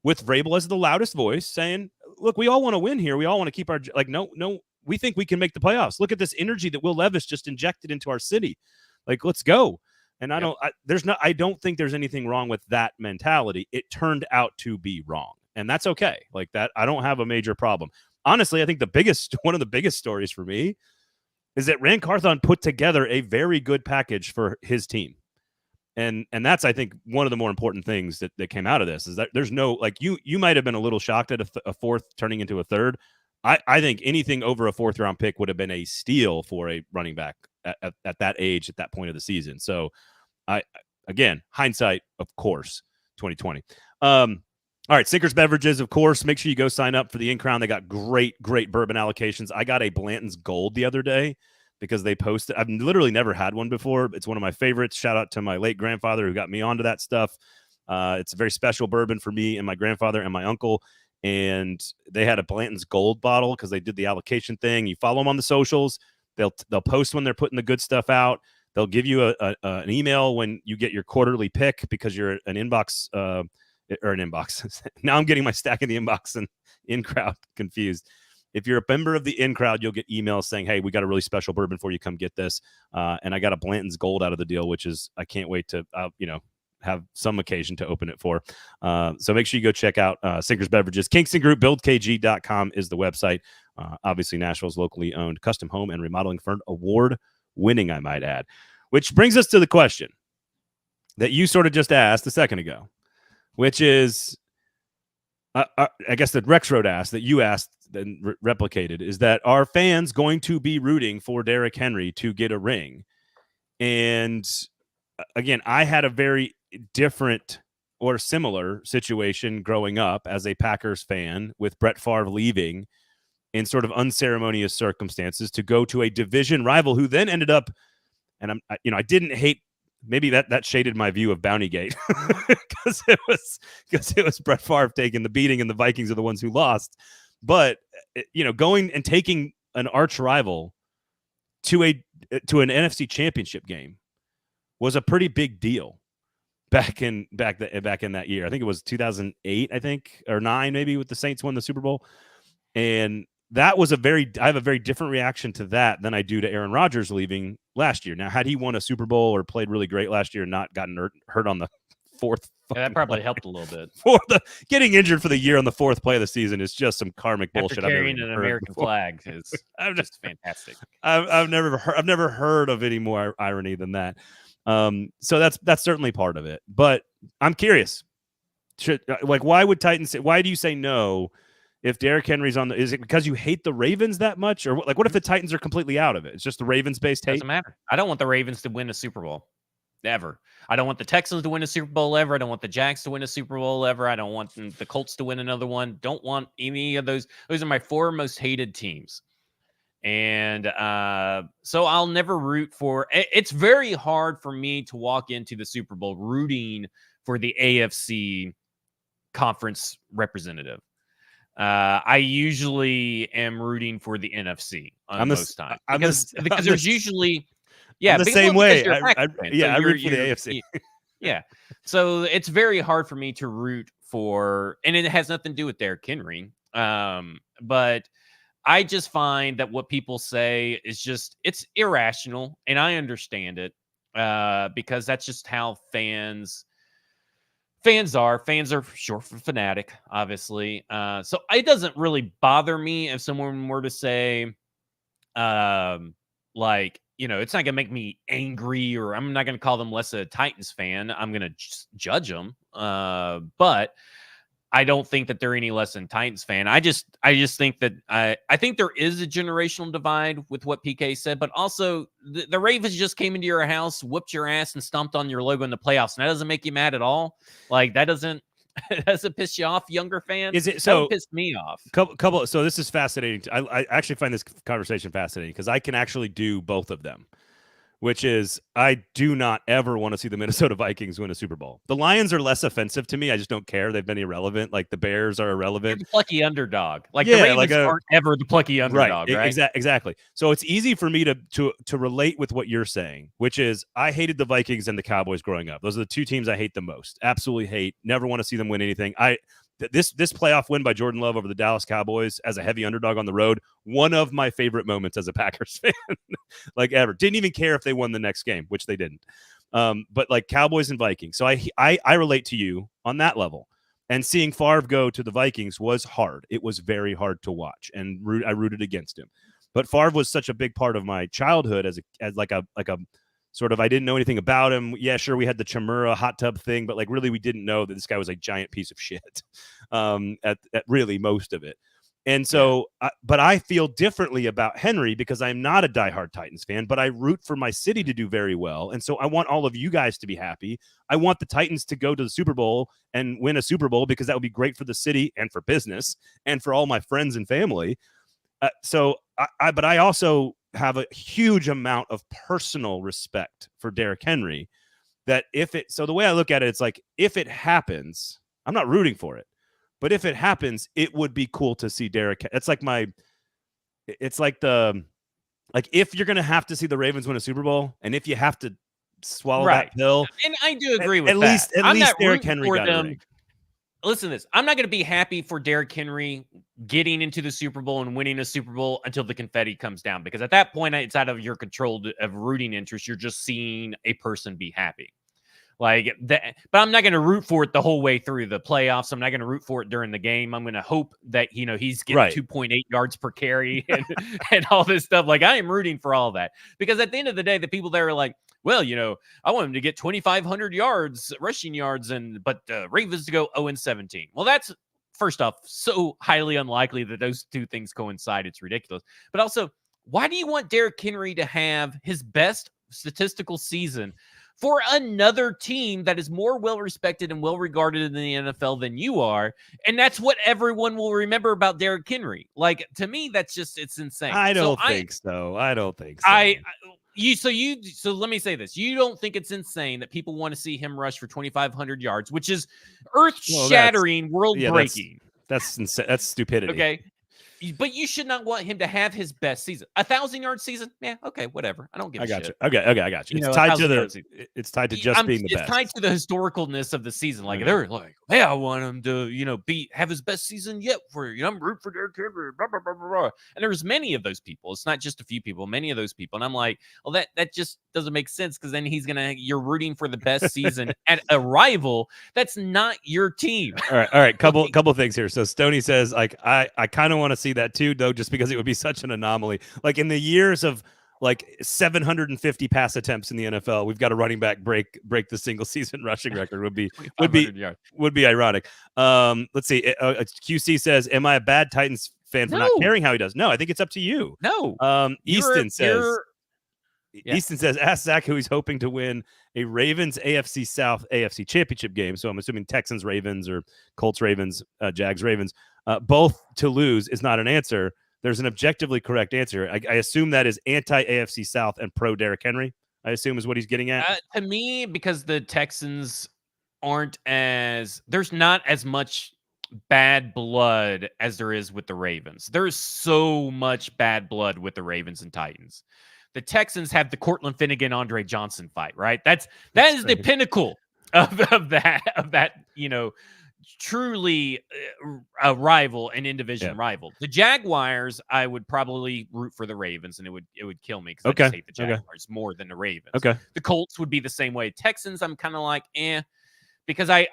with Vrabel as the loudest voice saying, look, we all want to win here. We all want to keep our – like, no, we think we can make the playoffs. Look at this energy that Will Levis just injected into our city. Like, let's go. And I don't think there's anything wrong with that mentality. It turned out to be wrong, and that's okay. Like that, I don't have a major problem. Honestly, I think one of the biggest stories for me is that Rand Carthon put together a very good package for his team. And that's, I think, one of the more important things that came out of this is that there's no, like, you might have been a little shocked at a fourth turning into a third. I think anything over a fourth round pick would have been a steal for a running back at that age, at that point of the season. So again, hindsight, of course, 2020. All right, Sinkers Beverages, of course. Make sure you go sign up for the In Crown. They got great bourbon allocations. I got a Blanton's Gold the other day because they posted. I've literally never had one before. It's one of my favorites. Shout out to my late grandfather who got me onto that stuff. It's a very special bourbon for me and my grandfather and my uncle. And they had a Blanton's Gold bottle because they did the allocation thing. You follow them on the socials. They'll post when they're putting the good stuff out. They'll give you an email when you get your quarterly pick because you're an inbox or an inbox. Now I'm getting my stack in the inbox and in crowd confused. If you're a member of the in crowd, you'll get emails saying, hey, we got a really special bourbon for you. Come get this. And I got a Blanton's Gold out of the deal, which is I can't wait to, have some occasion to open it for. So make sure you go check out Sinkers Beverages. Kingston Group, buildkg.com is the website. Obviously, Nashville's locally owned custom home and remodeling firm, award-winning, I might add. Which brings us to the question that you sort of just asked a second ago, which is, I guess that Rex Road asked, that you asked and replicated, is that are fans going to be rooting for Derrick Henry to get a ring? And again, I had a very different or similar situation growing up as a Packers fan with Brett Favre leaving in sort of unceremonious circumstances to go to a division rival who then ended up, and I didn't hate, maybe that shaded my view of Bountygate because it was Brett Favre taking the beating and the Vikings are the ones who lost. But going and taking an arch rival to an NFC Championship game was a pretty big deal back in that year. I think it was 2008, or 9 maybe, with the Saints won the Super Bowl. And I have a very different reaction to that than I do to Aaron Rodgers leaving last year. Now, had he won a Super Bowl or played really great last year and not gotten hurt on the fourth that probably helped a little bit. For the getting injured for the year on the fourth play of the season is just some karmic bullshit. After carrying an American flag is just fantastic. I've never heard of any more irony than that. So that's certainly part of it. But I'm curious. Why would Titans say, why do you say no if Derrick Henry's on is it because you hate the Ravens that much? Or what if the Titans are completely out of it? It's just the Ravens based hate? Doesn't matter. I don't want the Ravens to win a Super Bowl. Ever. I don't want the Texans to win a Super Bowl ever. I don't want the Jags to win a Super Bowl ever. I don't want the Colts to win another one. Don't want any of those. Those are my 4 most hated teams. And so I'll never root for. It's very hard for me to walk into the Super Bowl rooting for the AFC conference representative. I usually am rooting for the NFC most times because there's usually. Yeah, the same way. I root for the AFC. Yeah. So it's very hard for me to root for, and it has nothing to do with Derrick Henry. But I just find that what people say is it's irrational, and I understand it because that's just how fans are. Fans are short for fanatic, obviously. So it doesn't really bother me if someone were to say, it's not going to make me angry, or I'm not going to call them less a Titans fan. I'm going to judge them. But I don't think that they're any less than Titans fan. I just think that I think there is a generational divide with what PK said, but also the Ravens just came into your house, whooped your ass, and stomped on your logo in the playoffs. And that doesn't make you mad at all. Like that doesn't piss you off, younger fans? Is it so? That pissed me off. Couple. So this is fascinating. I actually find this conversation fascinating because I can actually do both of them, which is I do not ever want to see the Minnesota Vikings win a Super Bowl. The Lions are less offensive to me. I just don't care. They've been irrelevant. Like the Bears are irrelevant. The plucky underdog. Like the Ravens aren't ever the plucky underdog, right? Exactly. So it's easy for me to relate with what you're saying, which is I hated the Vikings and the Cowboys growing up. Those are the 2 teams I hate the most. Absolutely hate. Never want to see them win anything. This playoff win by Jordan Love over the Dallas Cowboys as a heavy underdog on the road, one of my favorite moments as a Packers fan, like ever. Didn't even care if they won the next game, which they didn't. But like Cowboys and Vikings. So I relate to you on that level. And seeing Favre go to the Vikings was hard. It was very hard to watch, and I rooted against him. But Favre was such a big part of my childhood as like a sort of, I didn't know anything about him. Yeah, sure, we had the Chamura hot tub thing, but like really we didn't know that this guy was a giant piece of shit at really most of it. And so, but I feel differently about Henry because I'm not a diehard Titans fan, but I root for my city to do very well. And so I want all of you guys to be happy. I want the Titans to go to the Super Bowl and win a Super Bowl because that would be great for the city and for business and for all my friends and family. But I also have a huge amount of personal respect for Derrick Henry that so the way I look at it, it's like, if it happens, I'm not rooting for it, but if it happens, it would be cool to see Derrick. It's like if you're going to have to see the Ravens win a Super Bowl and if you have to swallow that pill. And I do agree with that. At least Derrick Henry got a ring. Listen to this. I'm not going to be happy for Derrick Henry getting into the Super Bowl and winning a Super Bowl until the confetti comes down, because at that point, it's out of your control of rooting interest. You're just seeing a person be happy. Like that, but I'm not going to root for it the whole way through the playoffs. I'm not going to root for it during the game. I'm going to hope that, he's getting 2.8 yards per carry and all this stuff. Like I am rooting for all that, because at the end of the day, the people there are like, well, I want him to get 2,500 yards, rushing yards, but Ravens to go 0-17. Well, that's, first off, so highly unlikely that those two things coincide. It's ridiculous. But also, why do you want Derrick Henry to have his best statistical season for another team that is more well-respected and well-regarded in the NFL than you are? And that's what everyone will remember about Derrick Henry. Like, to me, it's insane. I don't think so. So let me say this. You don't think it's insane that people want to see him rush for 2,500 yards, which is earth-shattering, world-breaking. That's insane. That's stupidity. Okay. But you should not want him to have his best season. 1,000-yard season? Yeah, okay, whatever. I don't give a got shit. you. Okay, I got you. You It's know, tied to 1,000-yard season. it's tied to just being the It's best. tied to the historicalness of the season. Like, Okay. they're like, hey, I want him to, have his best season yet for you. I'm rooting for Derrick Henry, blah, blah, blah, blah, blah. And there's many of those people. It's not just a few people, many of those people. And I'm like, well, that just doesn't make sense, because then you're rooting for the best season at a rival that's not your team. All right. Couple things here. So Stoney says, like, I kind of want to see that too, though, just because it would be such an anomaly. Like, in the years of like 750 pass attempts in the NFL, we've got a running back break the single season rushing record. Would be ironic. Let's see. QC says, "Am I a bad Titans fan for not caring how he does?" No, I think it's up to you. No. Easton says, ask Zach who he's hoping to win a Ravens AFC South AFC Championship game. So I'm assuming Texans Ravens or Colts Ravens, Jags Ravens. Both to lose is not an answer. There's an objectively correct answer. I assume that is anti-AFC South and pro Derrick Henry, I assume is what he's getting at. To me, because the Texans there's not as much bad blood as there is with the Ravens. There's so much bad blood with the Ravens and Titans. The Texans have the Cortland Finnegan, Andre Johnson fight, right? That is the pinnacle of that, truly a rival, an in-division rival. The Jaguars, I would probably root for the Ravens, and it would kill me, because I just hate the Jaguars more than the Ravens. Okay. The Colts would be the same way. Texans, I'm kind of like, because I'm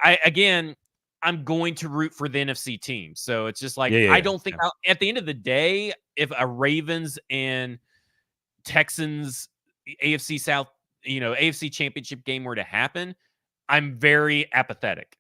going to root for the NFC team. So it's just like, I don't think at the end of the day, if a Ravens and Texans AFC South, AFC Championship game were to happen, I'm very apathetic,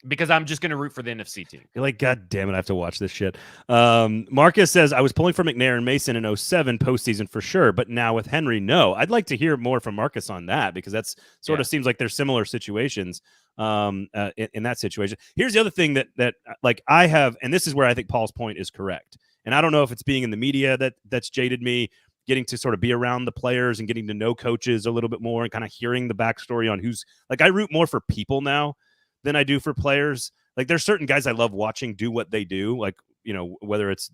because I'm just going to root for the NFC team. You're like, God damn it, I have to watch this shit. Marcus says, I was pulling for McNair and Mason in 07 postseason for sure, but now with Henry, no. I'd like to hear more from Marcus on that, because that's sort of seems like there's similar situations in that situation. Here's the other thing that like I have, and this is where I think Paul's point is correct. And I don't know if it's being in the media that's jaded me, getting to sort of be around the players and getting to know coaches a little bit more and kind of hearing the backstory on who's like, I root more for people now than I do for players. Like, there's certain guys I love watching do what they do. Like, whether it's,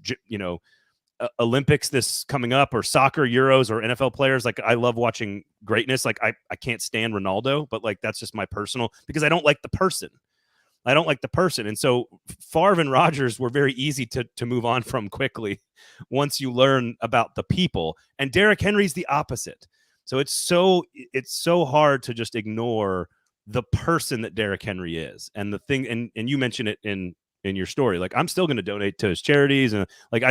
Olympics this coming up, or soccer, Euros, or NFL players. Like, I love watching greatness. Like, I can't stand Ronaldo, but like, that's just my personal, because I don't like the person. And so Favre and Rodgers were very easy to move on from quickly once you learn about the people. And Derrick Henry's the opposite. So it's so hard to just ignore the person that Derrick Henry is. And the thing, and you mentioned it in your story, like, I'm still going to donate to his charities. And like,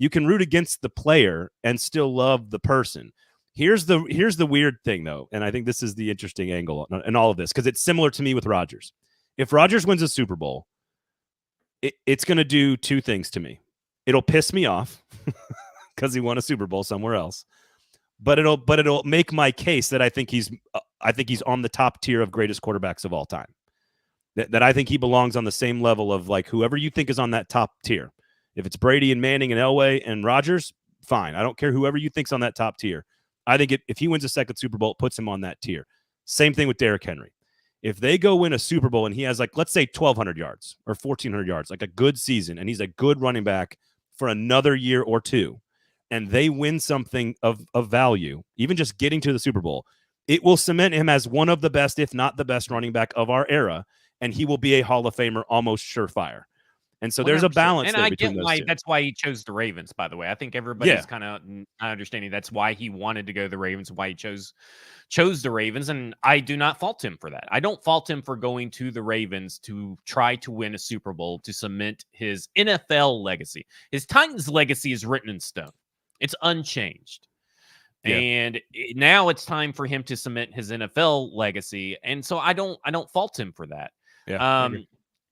you can root against the player and still love the person. Here's the weird thing, though. And I think this is the interesting angle in all of this, because it's similar to me with Rodgers. If Rodgers wins a Super Bowl, it's going to do two things to me. It'll piss me off because he won a Super Bowl somewhere else, but it'll make my case that I think he's on the top tier of greatest quarterbacks of all time. That I think he belongs on the same level of, like, whoever you think is on that top tier. If it's Brady and Manning and Elway and Rodgers, fine. I don't care whoever you think's on that top tier. I think if he wins a second Super Bowl, it puts him on that tier. Same thing with Derrick Henry. If they go win a Super Bowl and he has, like, let's say 1,200 yards or 1,400 yards, like a good season, and he's a good running back for another year or two, and they win something of value, even just getting to the Super Bowl, it will cement him as one of the best, if not the best, running back of our era, and he will be a Hall of Famer almost surefire. And so there's a balance. And there I get between why those two. that's why he chose the Ravens, by the way. I think everybody's kind of understanding that's why he wanted to go to the Ravens, why he chose the Ravens. And I do not fault him for that. I don't fault him for going to the Ravens to try to win a Super Bowl, to cement his NFL legacy. His Titans legacy is written in stone. It's unchanged. Yeah. And now it's time for him to cement his NFL legacy. And so I don't fault him for that. Yeah.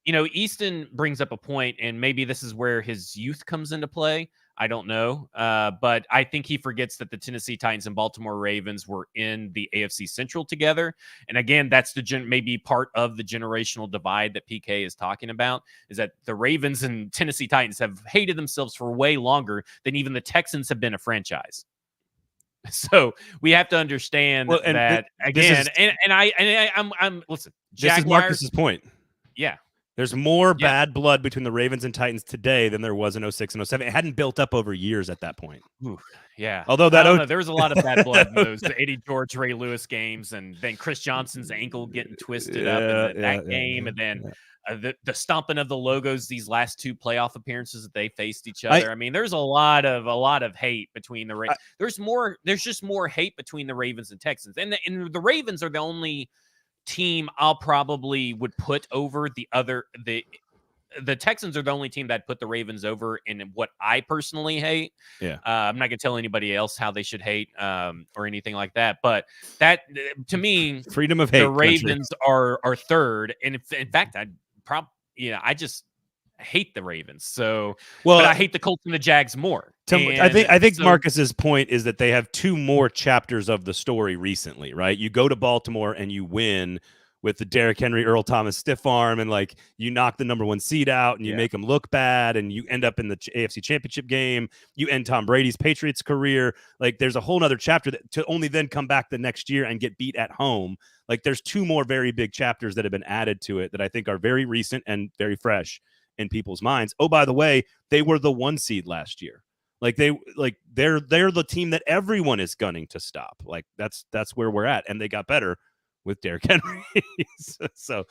Easton brings up a point, and maybe this is where his youth comes into play. I don't know. But I think he forgets that the Tennessee Titans and Baltimore Ravens were in the AFC Central together. And again, that's maybe part of the generational divide that PK is talking about, is that the Ravens and Tennessee Titans have hated themselves for way longer than even the Texans have been a franchise. So we have to understand that again. I'm listen. This Jaguars, is Marcus's point. Yeah. There's more bad blood between the Ravens and Titans today than there was in 06 and 07. It hadn't built up over years at that point. Ooh, yeah. Although I don't know. There was a lot of bad blood in those Eddie George, Ray Lewis games, and then Chris Johnson's ankle getting twisted up in that game, and then the stomping of the logos these last 2 playoff appearances that they faced each other. I mean, there's a lot of hate between the Ravens. There's just more hate between the Ravens and Texans, and the Ravens are the only team I'll probably would put over the Texans are the only team that put the Ravens over in what I personally hate. Yeah. I'm not going to tell anybody else how they should hate or anything like that. But that, to me, freedom of hate. The Ravens are third. And in fact, I just hate the Ravens. So, but I hate the Colts and the Jags more. I think Marcus's point is that they have 2 more chapters of the story recently, right? You go to Baltimore and you win with the Derrick Henry, Earl Thomas stiff arm, and like you knock the number 1 seed out and you make them look bad, and you end up in the AFC Championship game. You end Tom Brady's Patriots career. Like there's a whole nother chapter to only then come back the next year and get beat at home. Like there's 2 more very big chapters that have been added to it that I think are very recent and very fresh in people's minds. Oh, by the way, they were the 1 seed last year. Like they're the team that everyone is gunning to stop. Like that's where we're at, and they got better with Derrick Henry. So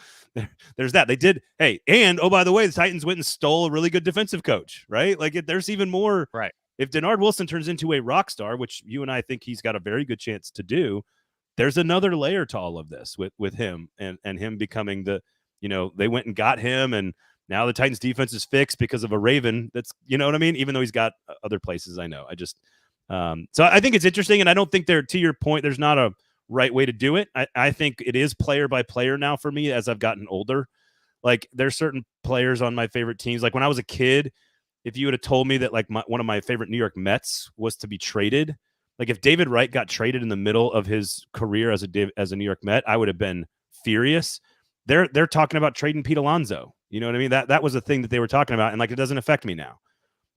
there's that. They did. Hey, and oh, by the way, the Titans went and stole a really good defensive coach, right? Like there's even more. Right. If Denard Wilson turns into a rock star, which you and I think he's got a very good chance to do, there's another layer to all of this with him and him becoming they went and got him, and now the Titans defense is fixed because of a Raven. That's, you know what I mean? Even though he's got other places, I know. I just, so I think it's interesting. And I don't think to your point, there's not a right way to do it. I think it is player by player now for me as I've gotten older. Like there's certain players on my favorite teams. Like when I was a kid, if you would have told me that like one of my favorite New York Mets was to be traded, like if David Wright got traded in the middle of his career as a New York Met, I would have been furious. They're talking about trading Pete Alonso. You know what I mean? That was a thing that they were talking about, and like it doesn't affect me now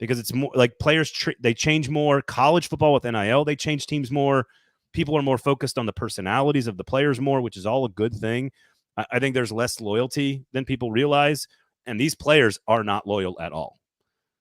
because it's more like players they change more. College football with NIL, they change teams more. People are more focused on the personalities of the players more, which is all a good thing. I think there's less loyalty than people realize, and these players are not loyal at all.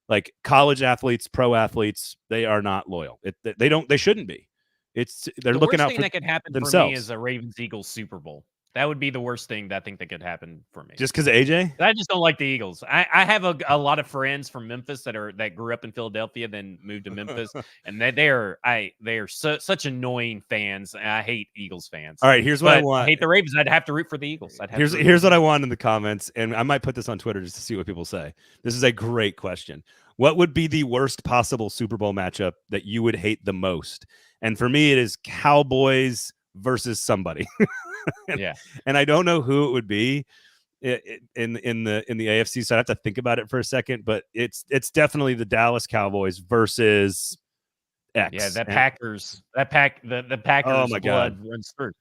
Like college athletes, pro athletes, they are not loyal. They shouldn't be. They're looking out for themselves. The worst thing that could happen for me is a Ravens-Eagles Super Bowl. That would be the worst thing that I think that could happen for me. Just because of AJ? I just don't like the Eagles. I have a lot of friends from Memphis that grew up in Philadelphia, then moved to Memphis, and they are such annoying fans. And I hate Eagles fans. All right, here's what I want. I hate the Ravens. I'd have to root for the Eagles. Here's what I want in the comments, and I might put this on Twitter just to see what people say. This is a great question. What would be the worst possible Super Bowl matchup that you would hate the most? And for me, it is Cowboys versus somebody. And I don't know who it would be in the AFC, so I have to think about it for a second. But it's definitely the Dallas Cowboys versus X. Yeah, the Packers Oh my blood God. runs through.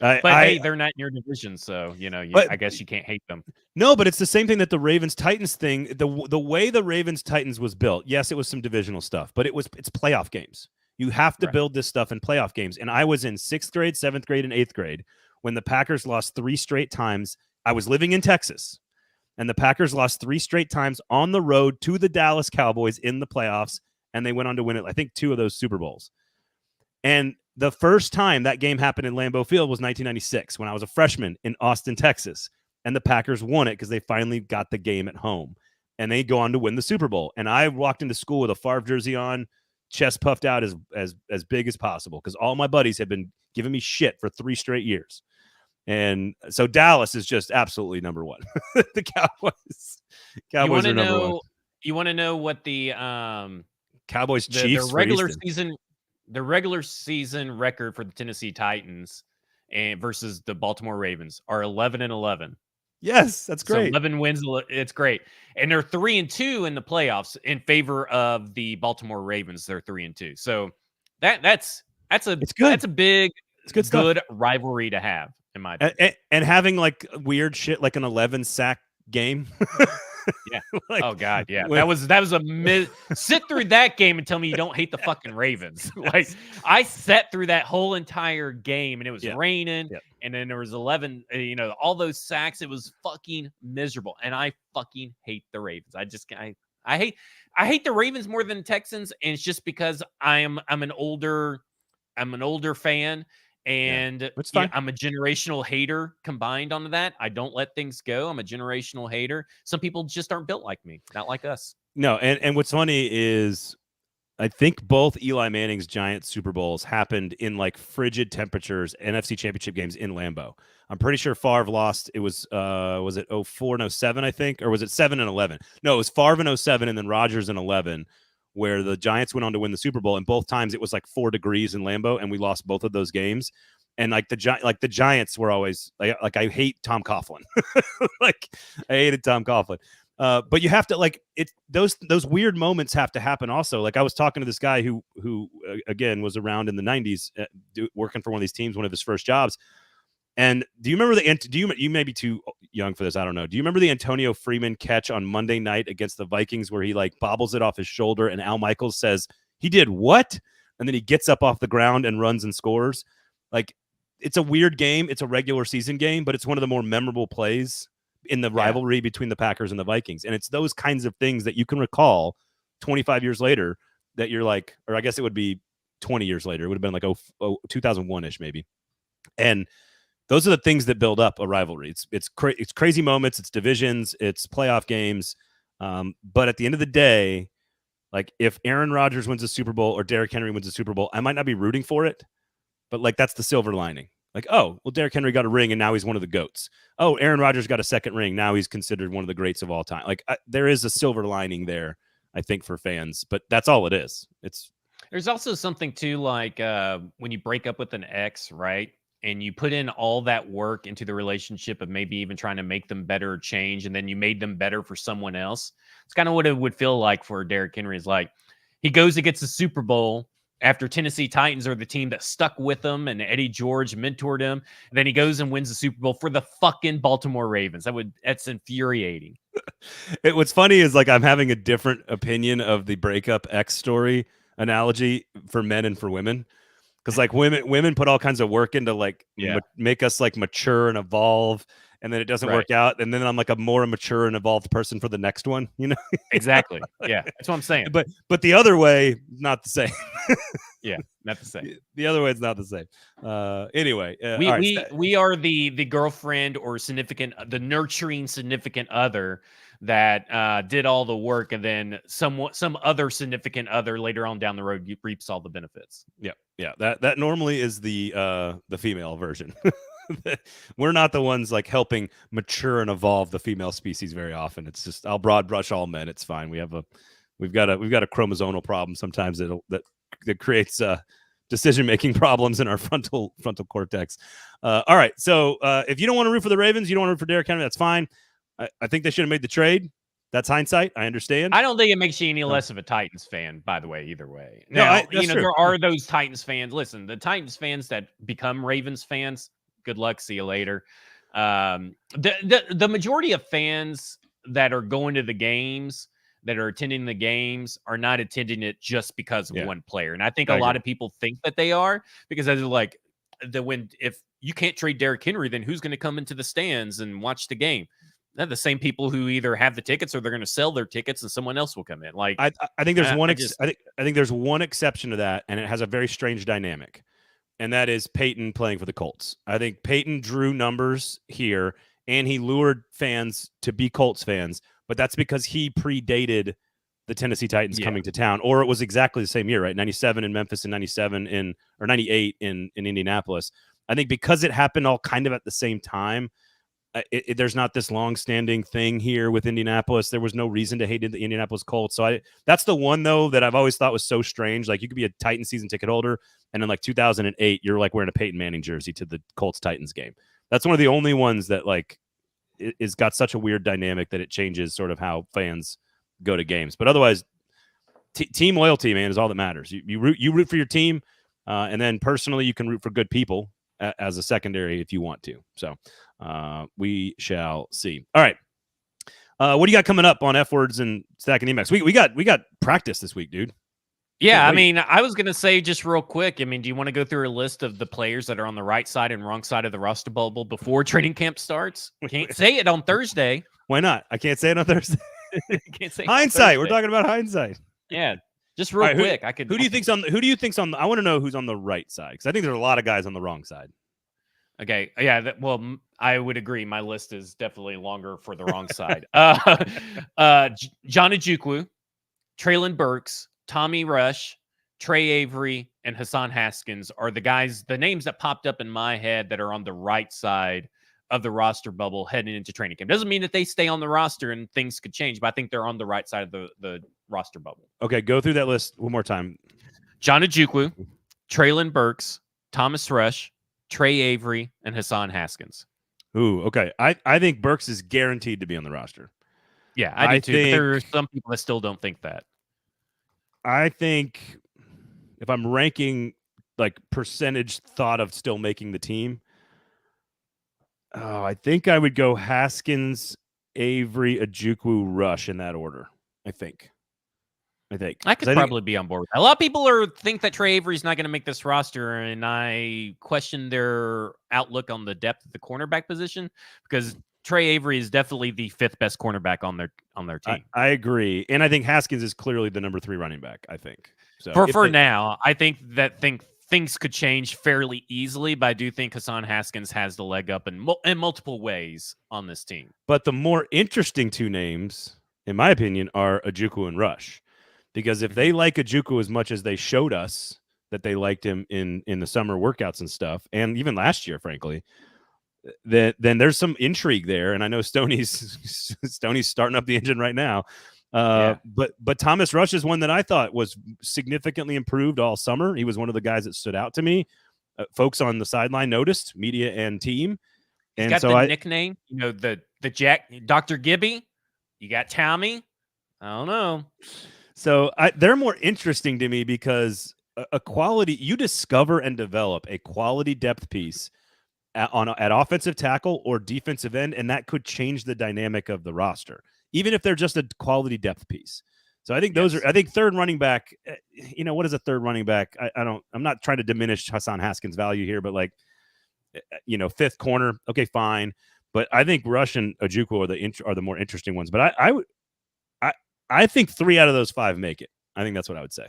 Hey, they're not in your division, so I guess you can't hate them. No, but it's the same thing that the Ravens Titans thing. The way the Ravens Titans was built, yes, it was some divisional stuff, but it's playoff games. You have to build this stuff in playoff games. And I was in 6th grade, 7th grade, and 8th grade when the Packers lost 3 straight times. I was living in Texas, and the Packers lost 3 straight times on the road to the Dallas Cowboys in the playoffs, and they went on to win it, I think, 2 of those Super Bowls. And the first time that game happened in Lambeau Field was 1996 when I was a freshman in Austin, Texas, and the Packers won it because they finally got the game at home, and they go on to win the Super Bowl. And I walked into school with a Favre jersey on, chest puffed out as big as possible because all my buddies have been giving me shit for 3 straight years. And so Dallas is just absolutely number one. The Cowboys are number one. You want to know what the Cowboys Chiefs the regular season record for the Tennessee Titans and versus the Baltimore Ravens are 11-11. Yes, that's great. So 11 wins. It's great. And they're 3-2 in the playoffs in favor of the Baltimore Ravens. They're 3-2. So that's a big, good rivalry to have, in my opinion. And having like weird shit like an 11 sack game. Yeah. Oh God. Yeah. That was sit through that game and tell me you don't hate the fucking Ravens. Like I sat through that whole entire game and it was raining. Yep. And then there was 11, all those sacks. It was fucking miserable. And I fucking hate the Ravens. I hate the Ravens more than the Texans. And it's just because I'm an older fan. And It's fine. I'm a generational hater combined onto that. I don't let things go. I'm a generational hater. Some people just aren't built like me, not like us. No, and what's funny is I think both Eli Manning's Giants Super Bowls happened in like frigid temperatures, NFC Championship games in Lambeau. I'm pretty sure Favre lost. It was it 04 and 07, I think, or was it 7 and 11? No, it was Favre in 07 and then Rodgers in 11, where the Giants went on to win the Super Bowl, and both times it was like 4 degrees in Lambeau, and we lost both of those games. And like the Giants were always like I hate Tom Coughlin. Like I hated Tom Coughlin. But you have to like it. Those weird moments have to happen. Also, like I was talking to this guy who again was around in the '90s, working for one of these teams, one of his first jobs. And do you remember you may be too young for this? I don't know. Do you remember the Antonio Freeman catch on Monday night against the Vikings where he like bobbles it off his shoulder and Al Michaels says he did what? And then he gets up off the ground and runs and scores. Like it's a weird game. It's a regular season game, but it's one of the more memorable plays in the rivalry between the Packers and the Vikings. And it's those kinds of things that you can recall 25 years later that you're like, or I guess it would be 20 years later. It would have been like 2001-ish maybe. And those are the things that build up a rivalry. It's crazy moments, it's divisions, it's playoff games. But at the end of the day, like if Aaron Rodgers wins a Super Bowl or Derrick Henry wins a Super Bowl, I might not be rooting for it, but like that's the silver lining. Like, oh, well, Derrick Henry got a ring and now he's one of the GOATs. Oh, Aaron Rodgers got a second ring. Now he's considered one of the greats of all time. Like there is a silver lining there, I think, for fans, but that's all it is. There's also something too, like when you break up with an ex, right? And you put in all that work into the relationship of maybe even trying to make them better or change, and then you made them better for someone else. It's kind of what it would feel like for Derrick Henry. Is like he goes and gets the Super Bowl after Tennessee Titans are the team that stuck with him and Eddie George mentored him. And then he goes and wins the Super Bowl for the fucking Baltimore Ravens. That's infuriating. What's funny is like I'm having a different opinion of the breakup ex story analogy for men and for women. Because like women put all kinds of work into like make us like mature and evolve, and then it doesn't work out, and then I'm like a more mature and evolved person for the next one, you know? Exactly. Yeah, that's what I'm saying. But the other way, not the same. Yeah, not the same. The other way is not the same. Anyway, we are the girlfriend or the nurturing significant other that did all the work, and then some other significant other later on down the road reaps all the benefits. Yeah. That normally is the female version. We're not the ones like helping mature and evolve the female species very often. It's just I'll broad brush all men. It's fine. We've got a chromosomal problem sometimes that creates decision making problems in our frontal cortex. All right, so if you don't want to root for the Ravens, you don't want to root for Derrick Henry, that's fine. I think they should have made the trade. That's hindsight. I understand. I don't think it makes you any less of a Titans fan, by the way, either way. Now, there are those Titans fans. Listen, the Titans fans that become Ravens fans, good luck. See you later. The majority of fans that are going to the games, that are attending the games, are not attending it just because of one player. And I think a lot of people think that they are, because they're like, if you can't trade Derrick Henry, then who's going to come into the stands and watch the game? They're the same people who either have the tickets or they're going to sell their tickets and someone else will come in. Like I think there's I think there's one exception to that, and it has a very strange dynamic, and that is Peyton playing for the Colts. I think Peyton drew numbers here, and he lured fans to be Colts fans, but that's because he predated the Tennessee Titans coming to town, or it was exactly the same year, right? 97 in Memphis and 98 in Indianapolis. I think because it happened all kind of at the same time, there's not this long-standing thing here with Indianapolis. There was no reason to hate the Indianapolis Colts. So that's the one, though, that I've always thought was so strange. Like, you could be a Titans season ticket holder, and in like 2008, you're like wearing a Peyton Manning jersey to the Colts-Titans game. That's one of the only ones that like is got such a weird dynamic that it changes sort of how fans go to games. But otherwise, team loyalty, man, is all that matters. You root for your team, and then personally, you can root for good people as a secondary if you want to. So we shall see. All right. What do you got coming up on F Words and Stacking Emacs? We got practice this week, dude. Yeah, I wait. mean, I was gonna say just real quick. I mean, do you want to go through a list of the players that are on the right side and wrong side of the roster bubble before training camp starts? Can't say it on Thursday. Why not? I can't say it on Thursday. Can't say it on Hindsight. We're Thursday. talking about hindsight. Yeah, just All real right, quick. I could. who do you think's on? Who do you think's on? I want to know who's on the right side because I think there's a lot of guys on the wrong side. Okay, yeah. I would agree. My list is definitely longer for the wrong side. John Ojukwu, Traylon Burks, Tommy Rush, Trey Avery, and Hassan Haskins are the names that popped up in my head that are on the right side of the roster bubble heading into training camp. Doesn't mean that they stay on the roster and things could change, but I think they're on the right side of the roster bubble. Okay, go through that list one more time. John Ojukwu, Traylon Burks, Thomas Rush, Trey Avery, and Hassan Haskins. Ooh, okay. I think Burks is guaranteed to be on the roster. Yeah, I do too. But there are some people that still don't think that. I think if I'm ranking like percentage thought of still making the team, I think I would go Haskins, Avery, Ojukwu, Rush in that order. I think. I could probably be on board with that. A lot of people think that Trey Avery's not going to make this roster, and I question their outlook on the depth of the cornerback position because Trey Avery is definitely the 5th best cornerback on their team. I agree, and I think Haskins is clearly the number 3 running back. I think so. For now, I think things could change fairly easily, but I do think Hassan Haskins has the leg up in multiple ways on this team. But the more interesting 2 names, in my opinion, are Ojukwu and Rush. Because if they like Ojukwu as much as they showed us that they liked him in the summer workouts and stuff, and even last year, frankly, then there's some intrigue there. And I know Stoney's starting up the engine right now. But Thomas Rush is one that I thought was significantly improved all summer. He was one of the guys that stood out to me. Folks on the sideline noticed, media and team. And He's got the nickname, the Jack Dr. Gibby. You got Tommy. I don't know. So they're more interesting to me because a quality you discover and develop a quality depth piece at offensive tackle or defensive end, and that could change the dynamic of the roster, even if they're just a quality depth piece. So I think those are. I think third running back. What is a third running back? I'm not trying to diminish Hassan Haskins' value here, but 5th corner. Okay, fine. But I think Rush and Ojukwu are the more interesting ones. But I think 3 out of those 5 make it. I think that's what I would say.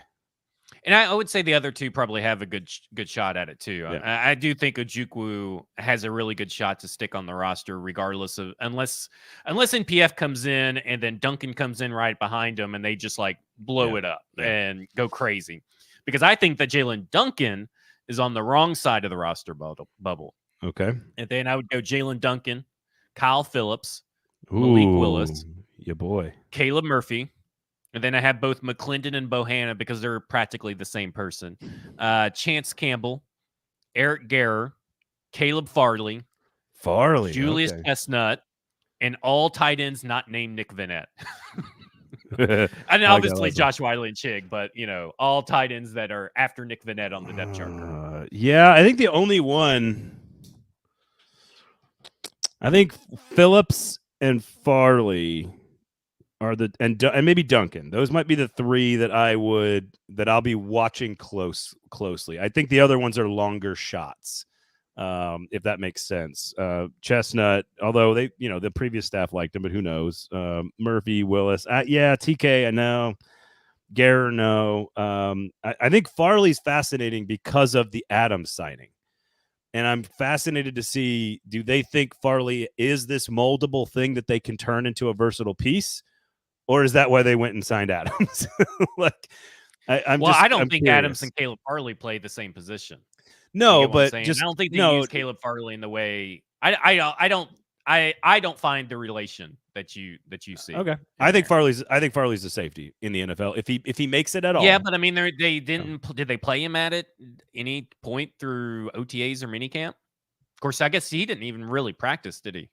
And I would say the other 2 probably have a good shot at it too. Yeah. I do think Ojukwu has a really good shot to stick on the roster, regardless of unless NPF comes in and then Duncan comes in right behind him and they just blow it up and go crazy. Because I think that Jalen Duncan is on the wrong side of the roster bubble. Okay. And then I would go Jalen Duncan, Kyle Phillips, Malik Willis, your boy, Caleb Murphy. And then I have both McClendon and Bohanna because they're practically the same person. Chance Campbell, Eric Garrer, Caleb Farley, Julius Chestnut, and all tight ends not named Nick Vannett. And obviously Josh Wiley and Chig, but all tight ends that are after Nick Vannett on the depth chart. Yeah, I think the only one. I think Phillips and Farley are and maybe Duncan. Those might be the 3 that I'll be watching closely. I think the other ones are longer shots, if that makes sense. Chestnut, although they, the previous staff liked him, but who knows? Murphy, Willis, TK, I know. Garrer, no. I think Farley's fascinating because of the Adams signing. And I'm fascinated to see, do they think Farley is this moldable thing that they can turn into a versatile piece? Or is that why they went and signed Adams? I don't think Adams and Caleb Farley play the same position. No, but I don't think they use Caleb Farley in the way I don't find the relation that you see. Okay, I think Farley's a safety in the NFL if he makes it at all. Yeah, but I mean, they didn't. Did they play him at any point through OTAs or minicamp? Of course, I guess he didn't even really practice, did he?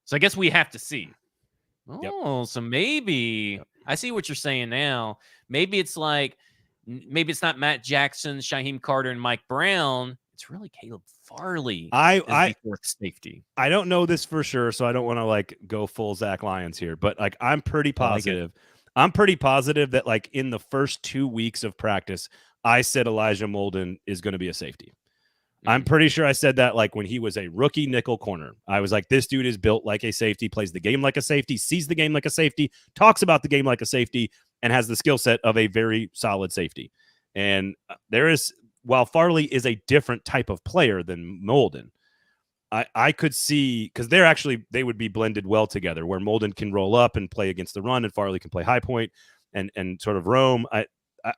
So I guess we have to see. Oh, so maybe I see what you're saying now. Maybe it's not Matt Jackson, Shaheem Carter, and Mike Brown. It's really Caleb Farley. I fourth safety. I don't know this for sure, so I don't want to go full Zach Lyons here, but I'm pretty positive. I'm pretty positive that like in the first 2 weeks of practice, I said Elijah Molden is going to be a safety. I'm pretty sure I said that like when he was a rookie nickel corner. I was like, this dude is built like a safety, plays the game like a safety, sees the game like a safety, talks about the game like a safety, and has the skill set of a very solid safety. And while Farley is a different type of player than Molden, I could see, because they would be blended well together, where Molden can roll up and play against the run and Farley can play high point and sort of roam.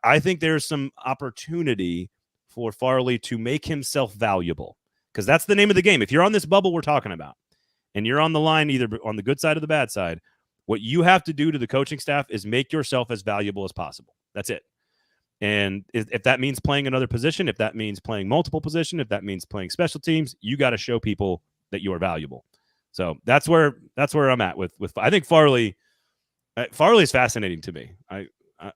I think there's some opportunity for Farley to make himself valuable, because that's the name of the game. If you're on this bubble we're talking about and you're on the line, either on the good side or the bad side, what you have to do to the coaching staff is make yourself as valuable as possible. That's it. And if that means playing another position, if that means playing multiple positions, if that means playing special teams, you got to show people that you are valuable. So that's where I'm at with I think Farley is fascinating to me.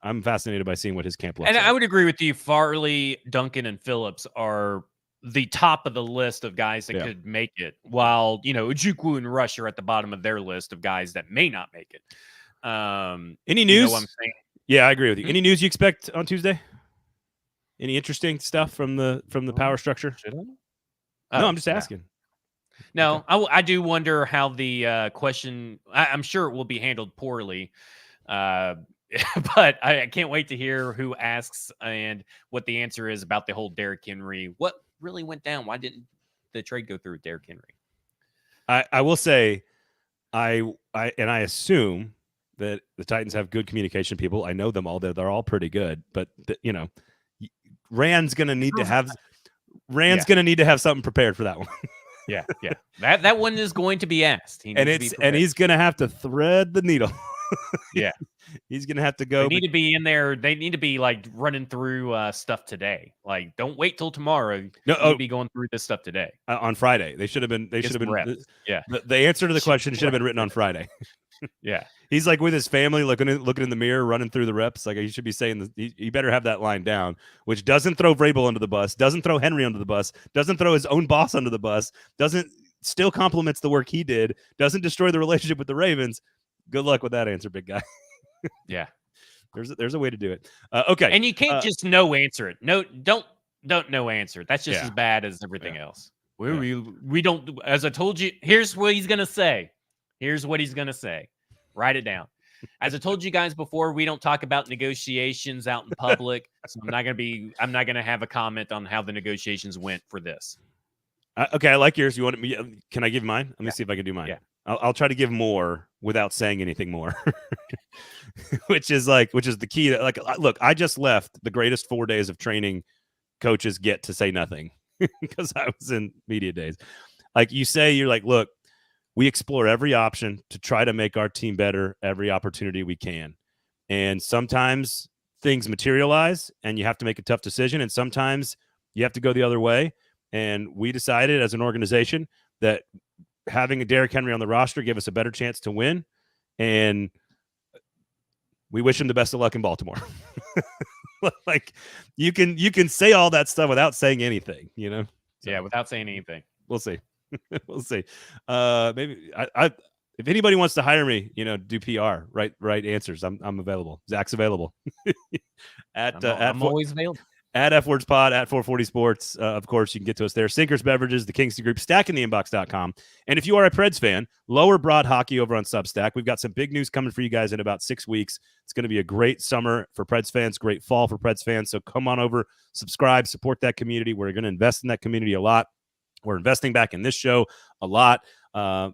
I'm fascinated by seeing what his camp looks like. And I would agree with you. Farley, Duncan, and Phillips are the top of the list of guys that could make it, while, Ojukwu and Rush are at the bottom of their list of guys that may not make it. Any news? You know what I'm saying? Yeah, I agree with you. Any news you expect on Tuesday? Any interesting stuff from the power structure? Should I? No, I'm just asking. No, okay. I do wonder how the question. I'm sure it will be handled poorly, but I can't wait to hear who asks and what the answer is about the whole Derrick Henry. What really went down? Why didn't the trade go through with Derrick Henry? I will say, I assume that the Titans have good communication people. I know them all. They're all pretty good, but Rand's going to need to have something prepared for that one. Yeah. That one is going to be asked. He's going to have to thread the needle. Yeah. He's going to have to go. They need to be in there. They need to be like running through stuff today. Like, don't wait till tomorrow. You need to be going through this stuff today. On Friday. They should have been. Yeah. The answer to the question should have been written on Friday. Yeah. He's like with his family looking in the mirror, running through the reps. Like, he should be saying he better have that line down, which doesn't throw Vrabel under the bus, doesn't throw Henry under the bus, doesn't throw his own boss under the bus, still compliments the work he did, doesn't destroy the relationship with the Ravens. Good luck with that answer, big guy. Yeah. There's a way to do it. Okay. And you can't just no answer it. No, don't no answer it. That's just as bad as everything else. We don't, as I told you, here's what he's going to say. Write it down. As I told you guys before, we don't talk about negotiations out in public. So I'm not going to have a comment on how the negotiations went for this. Okay. I like yours. You want me? Can I give mine? Let me see if I can do mine. Yeah. I'll try to give more without saying anything more, which is the key. Look, I just left the greatest 4 days of training coaches get to say nothing because I was in media days. Like you say, you're like, look, we explore every option to try to make our team better every opportunity we can. And sometimes things materialize and you have to make a tough decision. And sometimes you have to go the other way. And we decided as an organization that having a Derrick Henry on the roster gave us a better chance to win. And we wish him the best of luck in Baltimore. Like you can say all that stuff without saying anything, So, yeah, without saying anything. We'll see. We'll see. Maybe if anybody wants to hire me, do PR, right answers. I'm available. Zach's available. I'm always available. At FWordsPod, at 440 Sports. Of course, you can get to us there. Sinkers Beverages, the Kingston Group, StackInTheInbox.com. And if you are a Preds fan, Lower Broad Hockey over on Substack. We've got some big news coming for you guys in about 6 weeks. It's going to be a great summer for Preds fans, great fall for Preds fans. So come on over, subscribe, support that community. We're going to invest in that community a lot. We're investing back in this show a lot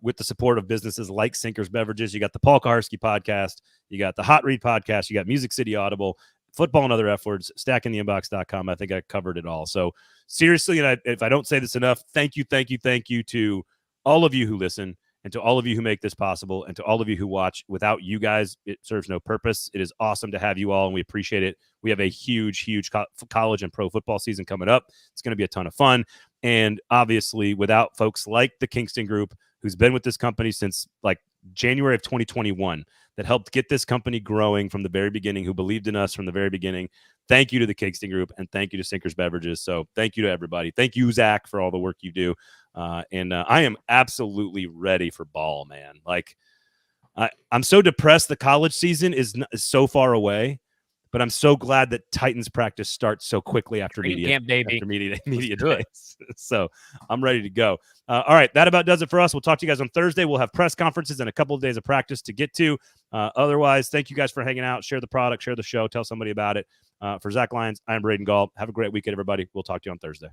with the support of businesses like Sinkers Beverages. You got the Paul Kaharski podcast. You got the Hot Read podcast. You got Music City Audible. Football and other F words, StackInTheInbox.com. I think I covered it all. So seriously, and if I don't say this enough, thank you to all of you who listen and to all of you who make this possible and to all of you who watch. Without you guys, it serves no purpose. It is awesome to have you all, and we appreciate it. We have a huge college and pro football season coming up. It's going to be a ton of fun. And obviously, without folks like the Kingston Group, who's been with this company since like January of 2021, that helped get this company growing from the very beginning, who believed in us from the very beginning. Thank you to the Kingston Group, and thank you to Sinkers Beverages. So thank you to everybody. Thank you, Zach, for all the work you do. And I am absolutely ready for ball, man. Like, I'm so depressed. The college season is so far away, but I'm so glad that Titans practice starts so quickly after Training media camp, baby. after media do it. days. So I'm ready to go. All right, that about does it for us. We'll talk to you guys on Thursday. We'll have press conferences and a couple of days of practice to get to. Otherwise, thank you guys for hanging out. Share the product, share the show, tell somebody about it. For Zach Lyons, I'm Braden Gall. Have a great weekend, everybody. We'll talk to you on Thursday.